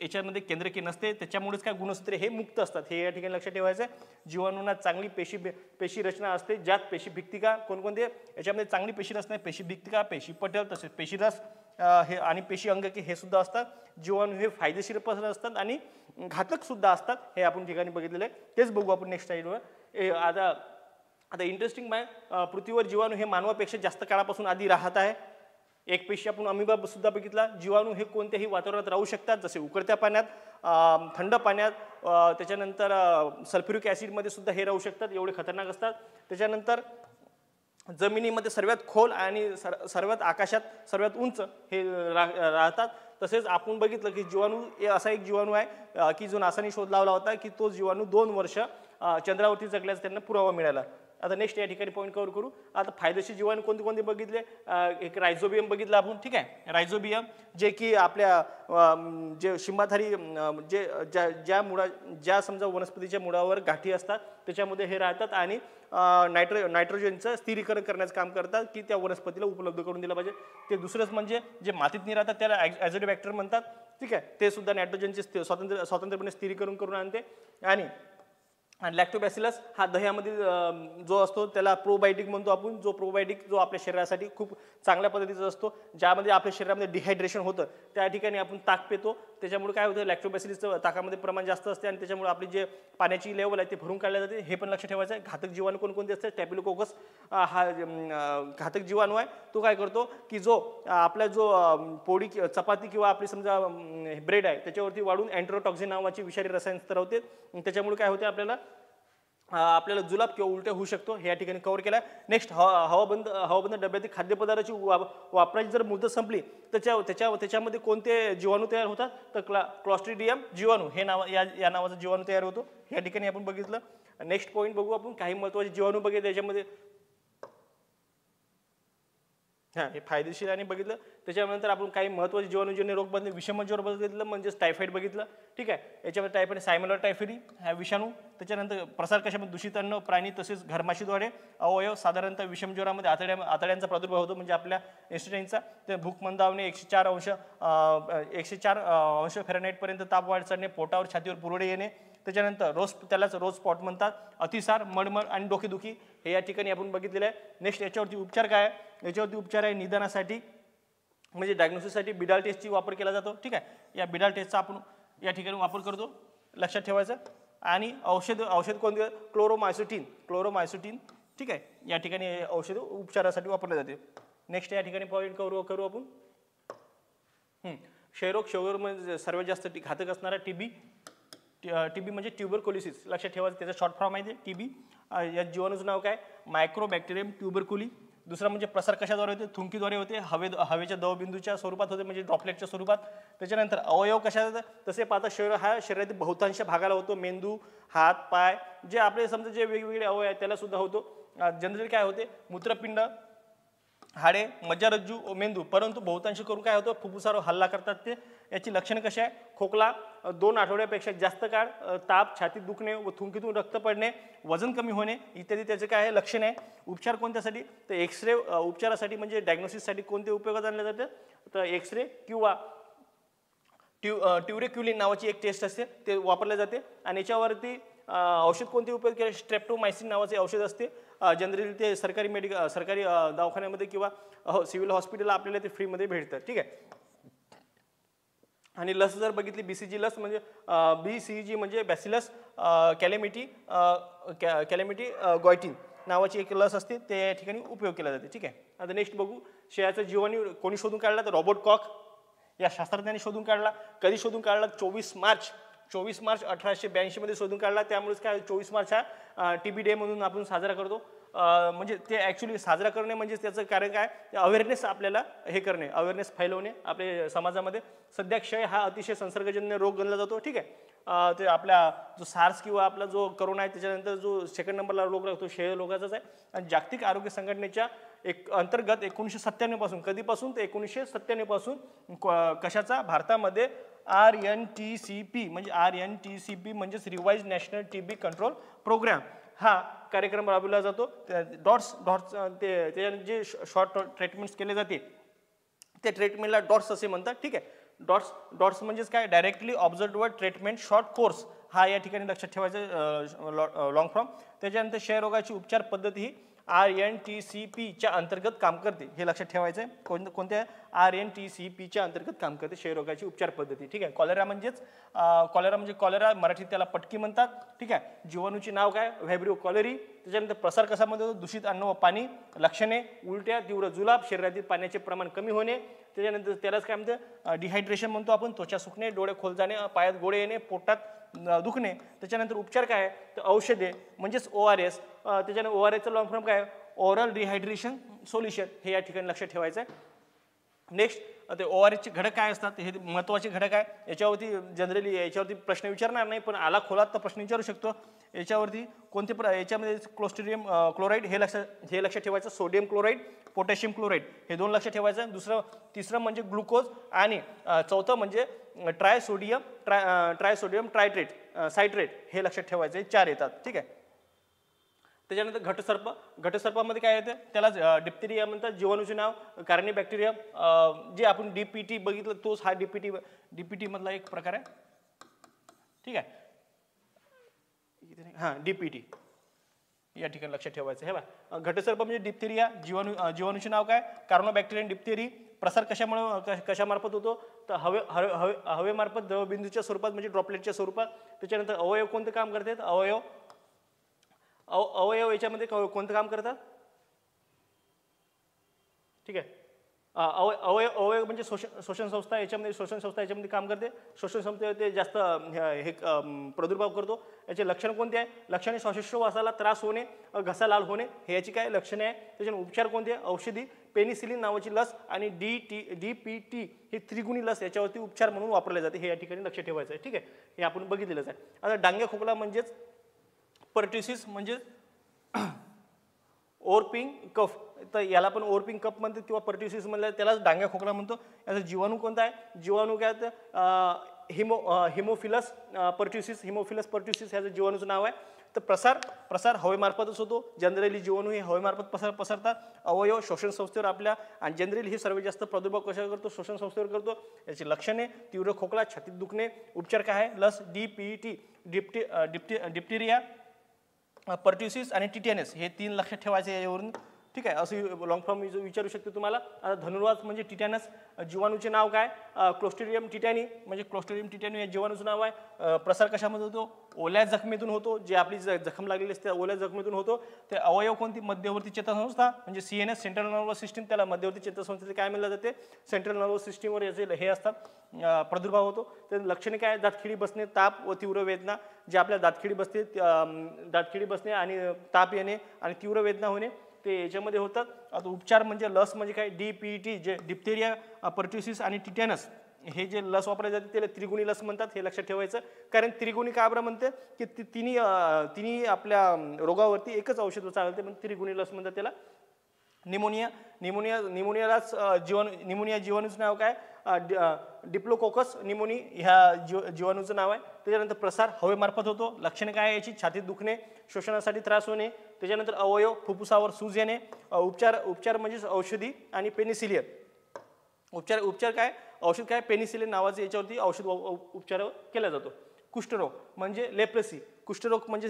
याच्यामध्ये केंद्रके नसते त्याच्यामुळेच काय गुणसूत्रे हे मुक्त असतात हे या ठिकाणी लक्षात ठेवायचं आहे. जीवाणूंना चांगली पेशी रचना असते ज्यात पेशी भित्तिका कोणकोणते याच्यामध्ये चांगली पेशी रचना पेशी भित्तिका पेशी पटल तसेच पेशीरस हे आणि पेशी अंगके हे सुद्धा असतात. जीवाणू हे फायदेशीर पण असतात आणि घातक सुद्धा असतात हे आपण ठिकाणी बघितलेलं आहे. तेच बघू आपण नेक्स्ट स्लाइडवर. आता इंटरेस्टिंग पृथ्वीवर जीवाणू हे मानवापेक्षा जास्त काळापासून आधी राहत आहे. एक पेशी आपण अमिबा सुद्धा बघितला. जीवाणू हे कोणत्याही वातावरणात राहू शकतात जसे उकळत्या पाण्यात थंड पाण्यात त्याच्यानंतर सल्फ्युरिक ॲसिडमध्ये सुद्धा हे राहू शकतात एवढे खतरनाक असतात. त्याच्यानंतर जमिनीमध्ये सर्वात खोल आणि सर्वात आकाशात सर्वात उंच हे राहतात. तसेच आपण बघितलं की जीवाणू हे असा एक जीवाणू आहे की जो नासाने शोध लावला होता की तो जीवाणू 2 वर्ष चंद्रावरती जगल्याचा त्यांना पुरावा मिळाला. आता नेक्स्ट या ठिकाणी पॉईंट कव्हर करू. आता फायदेशीर जीवाणू कोणते कोणते बघितले. एक रायझोबियम बघितलं आपण ठीक आहे. रायझोबियम जे की आपल्या जे शिंबाधारी ज्या समजा वनस्पतीच्या मुळावर गाठी असतात त्याच्यामध्ये हे राहतात आणि नायट्रोजनचं स्थिरीकरण करण्याचं काम करतात की त्या वनस्पतीला उपलब्ध करून दिलं पाहिजे. ते दुसरंच म्हणजे जे मातीत नाही राहतात त्याला ॲझोडिबॅक्टर म्हणतात ठीक आहे. ते सुद्धा नायट्रोजनचे स्वतंत्रपणे स्थिरीकरण करून आणते. आणि लॅक्टोबॅसिलस हा दह्यामधील जो असतो त्याला प्रोबायोटिक म्हणतो आपण. जो प्रोबायोटिक जो आपल्या शरीरासाठी खूप चांगल्या पद्धतीचा असतो ज्यामध्ये आपल्या शरीरामध्ये डिहायड्रेशन होतं त्या ठिकाणी आपण ताक पितो त्याच्यामुळे काय होतं लॅक्टोबॅसिलसचं ताकामध्ये प्रमाण जास्त असते आणि त्याच्यामुळे आपली जे पाण्याची लेवल आहे ते भरून काढल्या जाते. हे पण लक्षात ठेवायचं आहे. घातक जीवाणू कोणकोणते असतात. स्टॅफिलोकोकस हा घातक जीवाणू आहे. तो काय करतो की जो आपला जो पोळी चपाती किंवा आपली समजा ब्रेड आहे त्याच्यावरती वाढून अँट्रोटॉक्झिन नावाची विषारी रसायन स्त्रवते. त्याच्यामुळे काय होते आपल्याला जुलाब किंवा उलट्या होऊ शकतो. हे या ठिकाणी कव्हर केला. नेक्स्ट हवाबंद डब्यातील खाद्यपदार्थाची वापराची जर मुदत संपली त्याच्यामध्ये कोणते जीवाणू तयार होतात तर क्लॉस्ट्रिडियम जीवाणू हे या नावाचा जीवाणू तयार होतो. या ठिकाणी आपण बघितलं. नेक्स्ट पॉईंट बघू आपण. काही महत्त्वाचे जीवाणू बघितले याच्यामध्ये हे फायदेशीर आणि बघितलं. त्याच्यानंतर आपण काही महत्त्वाचे जीवाणूजन्य रोग बघितले. विषमज्वर बघितलं म्हणजे टायफॉईड बघितलं ठीक आहे. याच्यामध्ये टायफॉईड सायमोलर टायफॉइडी हा विषाणू. त्याच्यानंतर प्रसार कशामध्ये दूषित अन्न प्राणी तसेच घरमाशीद्वारे अवयव साधारणतः विषमज्वरामध्ये आतड्यांचा प्रादुर्भाव होतो म्हणजे आपल्या इन्स्टिटेंटचा. ते भूक मंदावणे 104 अंश फॅरेनहाइटपर्यंत ताप वाढ चढणे पोटावर छातीवर पुरवडे येणे. त्याच्यानंतर त्यालाच रोज स्पॉट म्हणतात. अतिसार मळमळ आणि डोकेदुखी हे या ठिकाणी आपण बघितलेलं आहे. नेक्स्ट याच्यावरती उपचार काय आहे. याच्यावरती उपचार आहे निदानासाठी म्हणजे डायग्नोसिससाठी बिडाल टेस्टची वापर केला जातो ठीक आहे. या बिडाल टेस्टचा आपण या ठिकाणी वापर करतो लक्षात ठेवायचं. आणि औषध कोणते क्लोरोमायसिटीन ठीक आहे. या ठिकाणी औषध उपचारासाठी वापरले जाते. नेक्स्ट या ठिकाणी पॉईंट करू आपण. क्षयरोग म्हणजे सर्वात जास्त घातक असणारा टीबी म्हणजे ट्युबरकोलिसिस लक्षात ठेवायचं. त्याचा शॉर्ट फॉर्म आहे टीबी. या जीवाणूचं नाव काय मायक्रोबॅक्टेरियम ट्युबरकुली. दुसरा म्हणजे प्रसार कशाद्वारे होते थुंकीद्वारे होते. हवेच्या दवबिंदूच्या स्वरूपात होते म्हणजे ड्रॉपलेटच्या स्वरूपात. त्याच्यानंतर अवयव कशा तसे पाहता शरीरातील बहुतांश भागाला होतो. मेंदू हात पाय जे आपले समजा जे वेगवेगळे अवयव आहेत त्याला सुद्धा होतो. जनरली काय होते मूत्रपिंड हाडे मज्जारज्जू मेंदू परंतु बहुतांश करून काय होतं फुफ्फुसावर हल्ला करतात ते. याची लक्षणं कशी आहे खोकला 2 आठवड्यापेक्षा जास्त काळ ताप छातीत दुखणे व थुंकीतून रक्त पडणे वजन कमी होणे इत्यादी त्याचे काय लक्षण आहे. उपचार कोणत्यासाठी तर एक्सरे उपचारासाठी म्हणजे डायग्नोसिससाठी कोणते उपयोगात आणले जातात तर एक्सरे किंवा ट्युरेक्युलिन नावाची एक टेस्ट असते ते वापरले जाते. आणि याच्यावरती औषध कोणते उपयोग केले स्ट्रेप्टोमायसिन नावाचे औषध असते. जनरली ते सरकारी दवाखान्यामध्ये किंवा सिव्हिल हॉस्पिटलला आपल्याला ते फ्रीमध्ये भेटतात ठीक आहे. आणि लस जर बघितली BCG लस म्हणजे BCG म्हणजे बॅसिलस कॅलेमिटी गॉयटिन नावाची एक लस असते ते या ठिकाणी उपयोग केला जाते ठीक आहे. आता नेक्स्ट बघू. शेळ्याचा जीवाणू कोणी शोधून काढला तर रॉबर्ट कॉक या शास्त्रज्ञांनी शोधून काढला. कधी शोधून काढला 24 मार्च 1882 मध्ये शोधून काढला. त्यामुळेच काय 24 मार्च हा TB डे म्हणून आपण साजरा करतो. म्हणजे ते ॲक्च्युली साजरा करणे म्हणजे त्याचं कारण काय अवेअरनेस आपल्याला हे करणे अवेअरनेस फैलवणे आपल्या समाजामध्ये. सध्या क्षय हा अतिशय संसर्गजन्य रोग गणला जातो ठीक आहे. ते आपल्या जो सार्स किंवा आपला जो करोना आहे त्याच्यानंतर जो सेकंड नंबरला रोग लागतो क्षय रोगाचाच आहे. आणि जागतिक आरोग्य संघटनेच्या अंतर्गत 1997 पासून, कधीपासून ते 1997 पासून कशाचा भारतामध्ये RNTCP म्हणजेच revise national TB control programme हा कार्यक्रम राबवला जातो. डॉट्स ते जे शॉर्ट ट्रीटमेंट्स केले जाते त्या ट्रीटमेंटला डॉट्स असे म्हणतात. ठीक आहे, डॉट्स म्हणजेच काय, directly observed treatment short course हा या ठिकाणी लक्षात ठेवायचं लॉंग फॉर्म. त्याच्यानंतर क्षयरोगाची उपचार पद्धती ही RNTCPच्या अंतर्गत काम करते, हे लक्षात ठेवायचं आहे. कोणत्या RNTCPच्या अंतर्गत काम करते क्षयरोगाची उपचार पद्धती. ठीक आहे, कॉलेरा म्हणजे कॉलेरा मराठीत त्याला पटकी म्हणतात. ठीक आहे, जीवाणूचे नाव काय, व्हायब्रिओ कॉलेरी. त्याच्यानंतर प्रसार कशामध्ये होतो, दूषित अन्न व पाणी. लक्षणे उलट्या, तीव्र जुलाब, शरीरातील पाण्याचे प्रमाण कमी होणे. त्याच्यानंतर त्यालाच काय म्हणतं, डिहायड्रेशन म्हणतो आपण. त्वचा सुकणे, डोळे खोल जाणे, पायात गोळे येणे, पोटात दुखणे. त्याच्यानंतर उपचार काय, तर औषधे म्हणजेच ORS. त्याच्यानंतर ORSचं लॉंग फॉर्म काय, ओरल रिहायड्रेशन सोल्युशन, हे या ठिकाणी लक्षात ठेवायचं आहे. नेक्स्ट ते ORSचे घटक काय असतात, हे महत्त्वाचे घटक आहे. याच्यावरती जनरली याच्यावरती प्रश्न विचारणार नाही, पण आला खोलात तर प्रश्न विचारू शकतो. याच्यावरती याच्यामध्ये क्लोस्ट्रिडियम क्लोराईड हे लक्षात ठेवायचं. सोडियम क्लोराईड, पोटॅशियम क्लोराईड हे 2 लक्षात ठेवायचं. तिसरं म्हणजे ग्लुकोज आणि चौथं म्हणजे ट्रायसोडियम सायट्रेट हे लक्षात ठेवायचं. 4 येतात. ठीक आहे, त्याच्यानंतर घटसर्पामध्ये काय येतं, त्याला डिप्थेरिया म्हणतात. जीवाणूचे नाव कार्नी बॅक्टेरिया, जे आपण DPT बघितलं तोच हा DPT मधला एक प्रकार आहे. ठीक आहे, हां DPT या ठिकाणी लक्षात ठेवायचं. हे बघा, घटसर्प म्हणजे डिप्थेरिया. जीवाणूचे नाव काय, कार्नोबॅक्टेरियम डिप्थेरी. प्रसार कशामार्फत होतो, तर हवेमार्फत द्रवबिंदूच्या स्वरूपात म्हणजे ड्रॉपलेटच्या स्वरूपात. त्याच्यानंतर अवयव कोणतं काम करतात, अवयव याच्यामध्ये कोणतं काम करतात. ठीक आहे, अवयव म्हणजे श्वसन संस्था याच्यामध्ये काम करते. श्वसन संस्थेमध्ये जास्त हे प्रादुर्भाव करतो. याचे लक्षण कोणते आहे, लक्षणे श्वासोच्छवासाला त्रास होणे, घसा लाल होणे, हे याची काय लक्षणे आहे. त्याच्याने उपचार कोणते, औषधी पेनिसिलिन नावाची लस आणि DPT ही त्रिगुणी लस याच्यावरती उपचार म्हणून वापरले जाते, हे या ठिकाणी लक्ष ठेवायचं आहे. ठीक आहे, हे आपण बघितलेलंच आहे. आता डांग्या खोकला म्हणजेच पर्ट्युसिस म्हणजे ओरपिंग कफ, तर याला पण ओरपिंग कफ म्हणते किंवा पर्ट्युसिस म्हणलं त्यालाच डांग्या खोकला म्हणतो. याचा जीवाणू कोणता आहे, जीवाणू काय तर हिमोफिलस पर्ट्युसिस ह्याचं जीवाणूचं नाव आहे. तर प्रसार हवेमार्फतच होतो. जनरली जीवाणू हे हवेमार्फत पसरतात. अवयव श्वसन संस्थेवर आपल्या, आणि जनरली हे सर्वात जास्त प्रादुर्भाव कशावर करतो, श्वसन संस्थेवर करतो. याची लक्षणे तीव्र खोकला, छातीत दुखणे. उपचार काय आहे, लस DPT डिप्टेरिया, पर्ट्युसिस आणि टिटॅनस हे 3 लक्षात ठेवायचे यावरून. ठीक आहे, असं लॉंग फॉर्म विचारू शकतो तुम्हाला. आता धनुर्वात म्हणजे टिटॅनस. जीवाणूचे नाव काय, क्लोस्ट्रिडियम टिटॅनी या जीवाणूचं नाव आहे. प्रसार कशामध्ये होतो, ओल्या जखमेतून होतो. जे आपली जखम लागलेली असते ओल्या जखमेतून होतो. ते अवयव कोणती, मध्यवर्ती चेतासंस्था म्हणजे CNS सेंट्रल नर्वस सिस्टीम. त्याला मध्यवर्ती चेतासंस्थेचे काय म्हणलं जाते, सेंट्रल नर्वस सिस्टीमवर याचे हे असतात, प्रादुर्भाव होतो. तर लक्षणे काय, दातखिळी बसणे, ताप व तीव्र वेदना. जे आपल्या दातखिळी बसणे आणि ताप येणे आणि तीव्र वेदना होणे ते याच्यामध्ये होतात. आता उपचार म्हणजे लस म्हणजे काय, DPT जे डिप्थेरिया, पर्ट्युसिस आणि टिटॅनस हे जे लस वापरले जाते त्याला त्रिगुणी लस म्हणतात, हे लक्षात ठेवायचं. कारण त्रिगुणी का बरं म्हणते, की तिन्ही आपल्या रोगावरती एकच औषध चालते, पण त्रिगुणी लस म्हणतात त्याला. निमोनियालाच जीवाणूचं नाव काय, डिप्लोकोकस निमोनी ह्या जीवाणूचं नाव आहे. त्याच्यानंतर प्रसार हवेमार्फत होतो. लक्षणे काय याची, छातीत दुखणे, श्वसनासाठी त्रास होणे. त्याच्यानंतर अवयव फुफ्फुसावर सूज येणे. उपचार म्हणजे औषधी आणि पेनिसिलिन. उपचार काय, औषध काय, पेनिसिलिन नावाचं याच्यावरती औषध उपचार केला जातो. कुष्ठरोग म्हणजे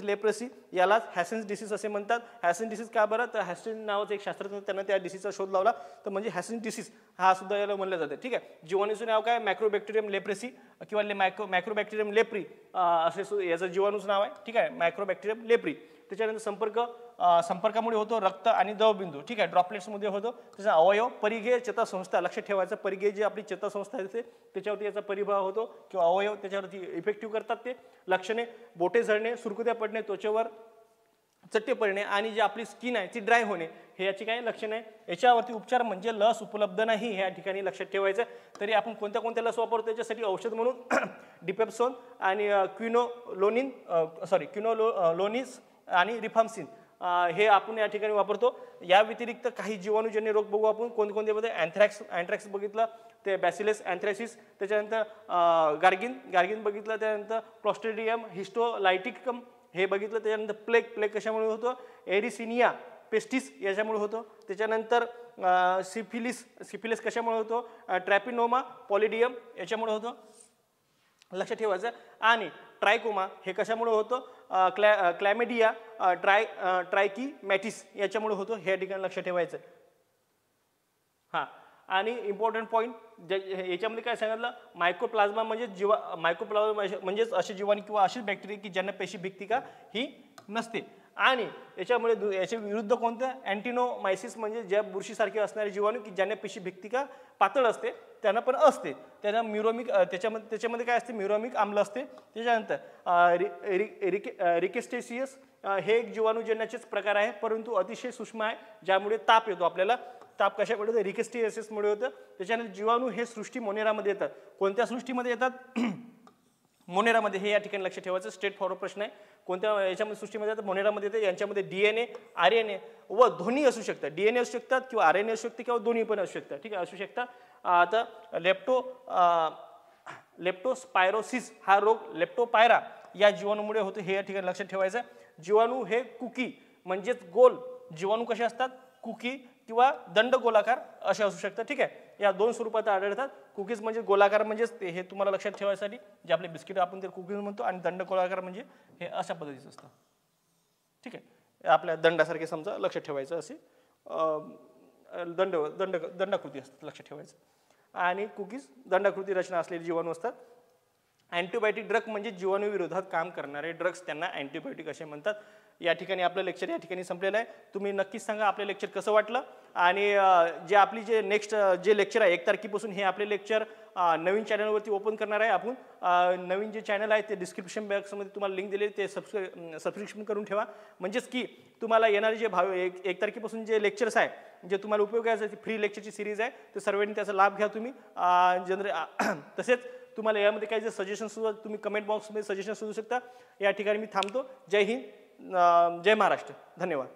लेप्रेसी, यालाच हॅसेन्स डिसीज असे म्हणतात. हॅसेन्स डिसीज का बरं, तर हॅसेन नावाचं एक शास्त्रज्ञ त्यांना त्या डिसीजचा शोध लावला, तर म्हणजे हॅसेन्स डिसीज हा सुद्धा याला म्हणलं जाते. ठीक आहे, जीवाणूचं नाव काय, मायक्रोबॅक्टेरियम लेप्रेसी किंवा मायक्रोबॅक्टेरियम लेप्री असे याचं जीवाणूचं नाव आहे. ठीक आहे, मायक्रोबॅक्टेरियम लेप्री. त्याच्यानंतर संपर्कामुळे होतो रक्त आणि द्रवबिंदू. ठीक आहे, ड्रॉपलेट्समध्ये होतो. त्याचा अवयव परिघीय चेतासंस्था लक्षात ठेवायचं. परिघीय जी आपली चेतासंस्था असते त्याच्यावरती याचा परिभाव होतो किंवा अवयव त्याच्यावरती इफेक्टिव्ह करतात. ते लक्षणे बोटे झडणे, सुरकुत्या पडणे, त्वचेवर चट्टे पडणे आणि जी आपली स्किन आहे ती ड्राय होणे, हे याची काही लक्षण आहे. याच्यावरती उपचार म्हणजे लस उपलब्ध नाही हे या ठिकाणी लक्षात ठेवायचं. तरी आपण कोणत्या कोणत्या लस वापरतो त्याच्यासाठी औषध म्हणून डिपेप्सोन आणि क्विनोलोनिस आणि रिफाम्सिन हे आपण या ठिकाणी वापरतो. या व्यतिरिक्त काही जीवाणूजन्य रोग बघू आपण कोणकोणते मध्ये अँथ्रॅक्स बघितलं, ते बॅसिलस अँथ्रॅसिस, त्याच्यानंतर गार्गिन बघितलं, त्यानंतर क्लॉस्ट्रिडियम हिस्टोलायटिकम हे बघितलं, त्याच्यानंतर प्लेग कशामुळे होतं, एरिसिनिया पेस्टिस याच्यामुळे होतं, त्याच्यानंतर सिफिलिस कशामुळे होतो, ट्रॅपिनोमा पॉलिडियम याच्यामुळे होतं, लक्षात ठेवायचं. आणि ट्रायकोमा हे कशामुळे होतं, क्लॅमेडिया ट्रायकीमॅटिस याच्यामुळे होतं, हे या ठिकाणी लक्षात ठेवायचं. हां, आणि इम्पॉर्टंट पॉईंट याच्यामध्ये काय सांगितलं, मायक्रोप्लाझ्मा म्हणजेच असे जीवाणू किंवा असे बॅक्टेरिया की ज्यांना पेशीभित्तिका ही नसते. आणि याच्यामुळे याच्या विरुद्ध कोणतं, अँटिनोमायसिस म्हणजे ज्या बुरशीसारखे असणारे जीवाणू की ज्यांना पेशीभित्तिका पातळ असते त्यांना पण असते. त्यांना म्युरोमिक त्याच्यामध्ये काय असते, म्युरोमिक आम्ल असते. त्याच्यानंतर रिकेस्टेसियस हे एक जीवाणूजन्याचेच प्रकार आहे, परंतु अतिशय सूक्ष्म आहे, ज्यामुळे ताप येतो आपल्याला. ताप कशामुळे होतं, रिकेस्टेसिसमुळे होतं. त्याच्यानंतर जीवाणू हे सृष्टी मोनेरामध्ये येतात. कोणत्या सृष्टीमध्ये येतात, मोनेरामध्ये, हे या ठिकाणी लक्षात ठेवायचं. स्ट्रेट फॉरवर्ड प्रश्न आहे. कोणत्या याच्यामध्ये सृष्टीमध्ये येतात, मोनेरामध्ये येते. यांच्यामध्ये DNA RNA व दोन्ही असू शकतात. DNA असू शकतात किंवा RNA असू शकते किंवा दोन्ही पण असू शकतात. ठीक आहे, असू शकतात. आता लेप्टोस्पायरोसिस हा रोग लेप्टोपायरा या जीवाणूमुळे होतो, हे या ठिकाणी लक्षात ठेवायचं. जीवाणू हे कुकी म्हणजेच गोल जीवाणू कसे असतात, कुकी किंवा दंडगोलाकार असे असू शकतात. ठीक आहे, या दोन स्वरूपात आढळतात. कुकीज म्हणजे गोलाकार म्हणजेच हे तुम्हाला लक्षात ठेवायसाठी, जे आपले बिस्किट आपण ते कुकीज म्हणतो, आणि दंडगोलाकार म्हणजे हे अशा पद्धतीचं असतं. ठीक आहे, आपल्या दंडासारखे समजा लक्षात ठेवायचं, असे दंडाकृती असतात, लक्षात ठेवायचं. आणि कुकीज दंडाकृती रचना असलेले जीवाणू असतात. अँटीबायोटिक ड्रग म्हणजे जीवाणू विरोधात काम करणारे ड्रग्स, त्यांना अँटीबायोटिक असे म्हणतात. या ठिकाणी आपलं लेक्चर या ठिकाणी संपलेलं आहे. तुम्ही नक्कीच सांगा आपलं लेक्चर कसं वाटलं. आणि जे आपली जे नेक्स्ट जे लेक्चर आहे 1 तारखेपासून हे आपले लेक्चर नवीन चॅनलवरती ओपन करणार आहे आपण. नवीन जे चॅनल आहे ते डिस्क्रिप्शन बॉक्समध्ये तुम्हाला लिंक दिली, ते सबस्क्रिप्शन करून ठेवा. म्हणजेच की तुम्हाला येणारे जे 1 तारखेपासून जे लेक्चर्स आहे, जे तुम्हाला उपयोगाचं फ्री लेक्चरची सिरीज आहे, ते सर्वांनी त्याचा लाभ घ्या तुम्ही. तसेच तुम्हाला यामध्ये काही जे सजेशन सुद्धा तुम्ही कमेंट बॉक्समध्ये सजेशन सुरू शकता. या ठिकाणी मी थांबतो. जय हिंद, जय महाराष्ट्र, धन्यवाद.